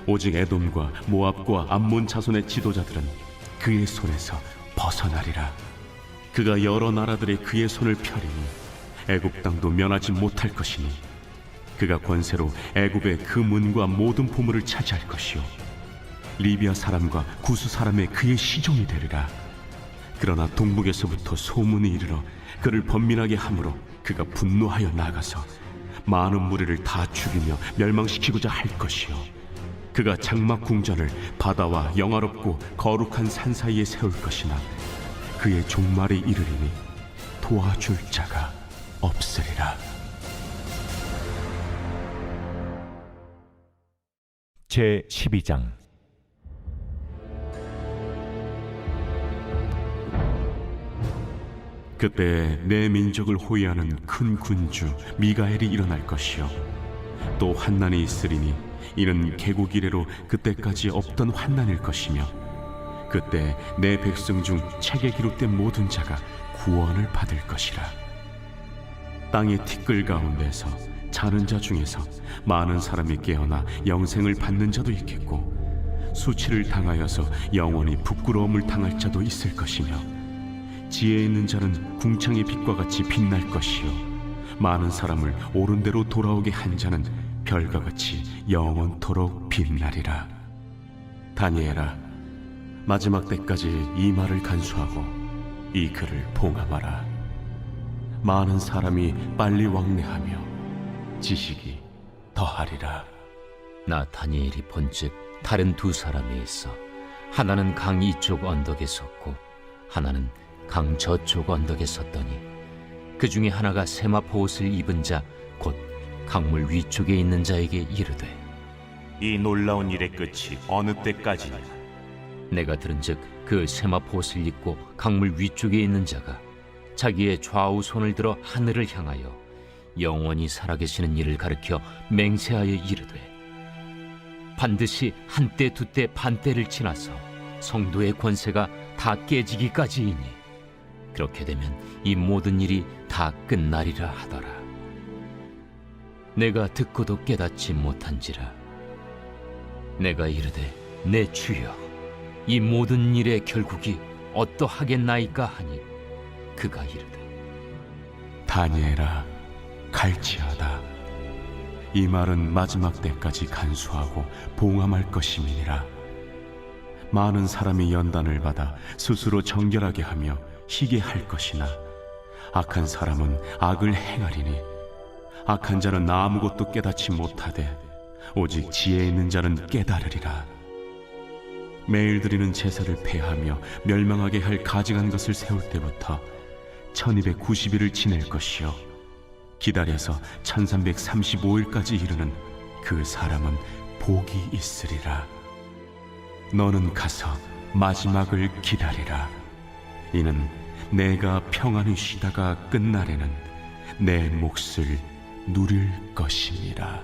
오직 에돔과 모압과 암몬 자손의 지도자들은 그의 손에서 벗어나리라. 그가 여러 나라들의 그의 손을 펴리니 애굽 땅도 면하지 못할 것이니 그가 권세로 애굽의 그 문과 모든 보물을 차지할 것이요 리비아 사람과 구스 사람의 그의 시종이 되리라. 그러나 동북에서부터 소문이 이르러 그를 번민하게 함으로 그가 분노하여 나가서 많은 무리를 다 죽이며 멸망시키고자 할 것이요 그가 장막 궁전을 바다와 영화롭고 거룩한 산 사이에 세울 것이나 그의 종말이 이르리니 도와줄 자가 없으리라. 제 12장. 그때 내 민족을 호위하는 큰 군주 미가엘이 일어날 것이요 또 환난이 있으리니 이는 개국 이래로 그때까지 없던 환난일 것이며 그때 내 백성 중 책에 기록된 모든 자가 구원을 받을 것이라. 땅의 티끌 가운데서 자는 자 중에서 많은 사람이 깨어나 영생을 받는 자도 있겠고 수치를 당하여서 영원히 부끄러움을 당할 자도 있을 것이며 지혜 있는 자는 궁창의 빛과 같이 빛날 것이요 많은 사람을 옳은 대로 돌아오게 한 자는 별과 같이 영원토록 빛나리라. 다니엘아, 마지막 때까지 이 말을 간수하고 이 글을 봉함하라. 많은 사람이 빨리 왕래하며 지식이 더하리라. 나 다니엘이 본즉 다른 두 사람이 있어 하나는 강 이쪽 언덕에 섰고 하나는 강 저쪽 언덕에 섰더니 그 중에 하나가 세마포 옷을 입은 자 곧 강물 위쪽에 있는 자에게 이르되 이 놀라운 일의 끝이 어느 때까지냐? 내가 들은즉 그 세마포 옷을 입고 강물 위쪽에 있는 자가 자기의 좌우 손을 들어 하늘을 향하여 영원히 살아계시는 이를 가리켜 맹세하여 이르되 반드시 한때 두때 반때를 지나서 성도의 권세가 다 깨지기까지이니 그렇게 되면 이 모든 일이 다 끝나리라 하더라. 내가 듣고도 깨닫지 못한지라. 내가 이르되 내 주여 이 모든 일의 결국이 어떠하겠나이까 하니 그가 이르되 다니엘아, 갈지어다. 이 말은 마지막 때까지 간수하고 봉함할 것임이니라. 많은 사람이 연단을 받아 스스로 정결하게 하며 희게 할 것이나 악한 사람은 악을 행하리니 악한 자는 아무것도 깨닫지 못하되 오직 지혜 있는 자는 깨달으리라. 매일 드리는 제사를 폐하며 멸망하게 할 가증한 것을 세울 때부터 1290일을 지낼 것이요 기다려서 1335일까지 이르는 그 사람은 복이 있으리라. 너는 가서 마지막을 기다리라. 이는 내가 평안히 쉬다가 끝날에는 내 몫을 누릴 것임이라.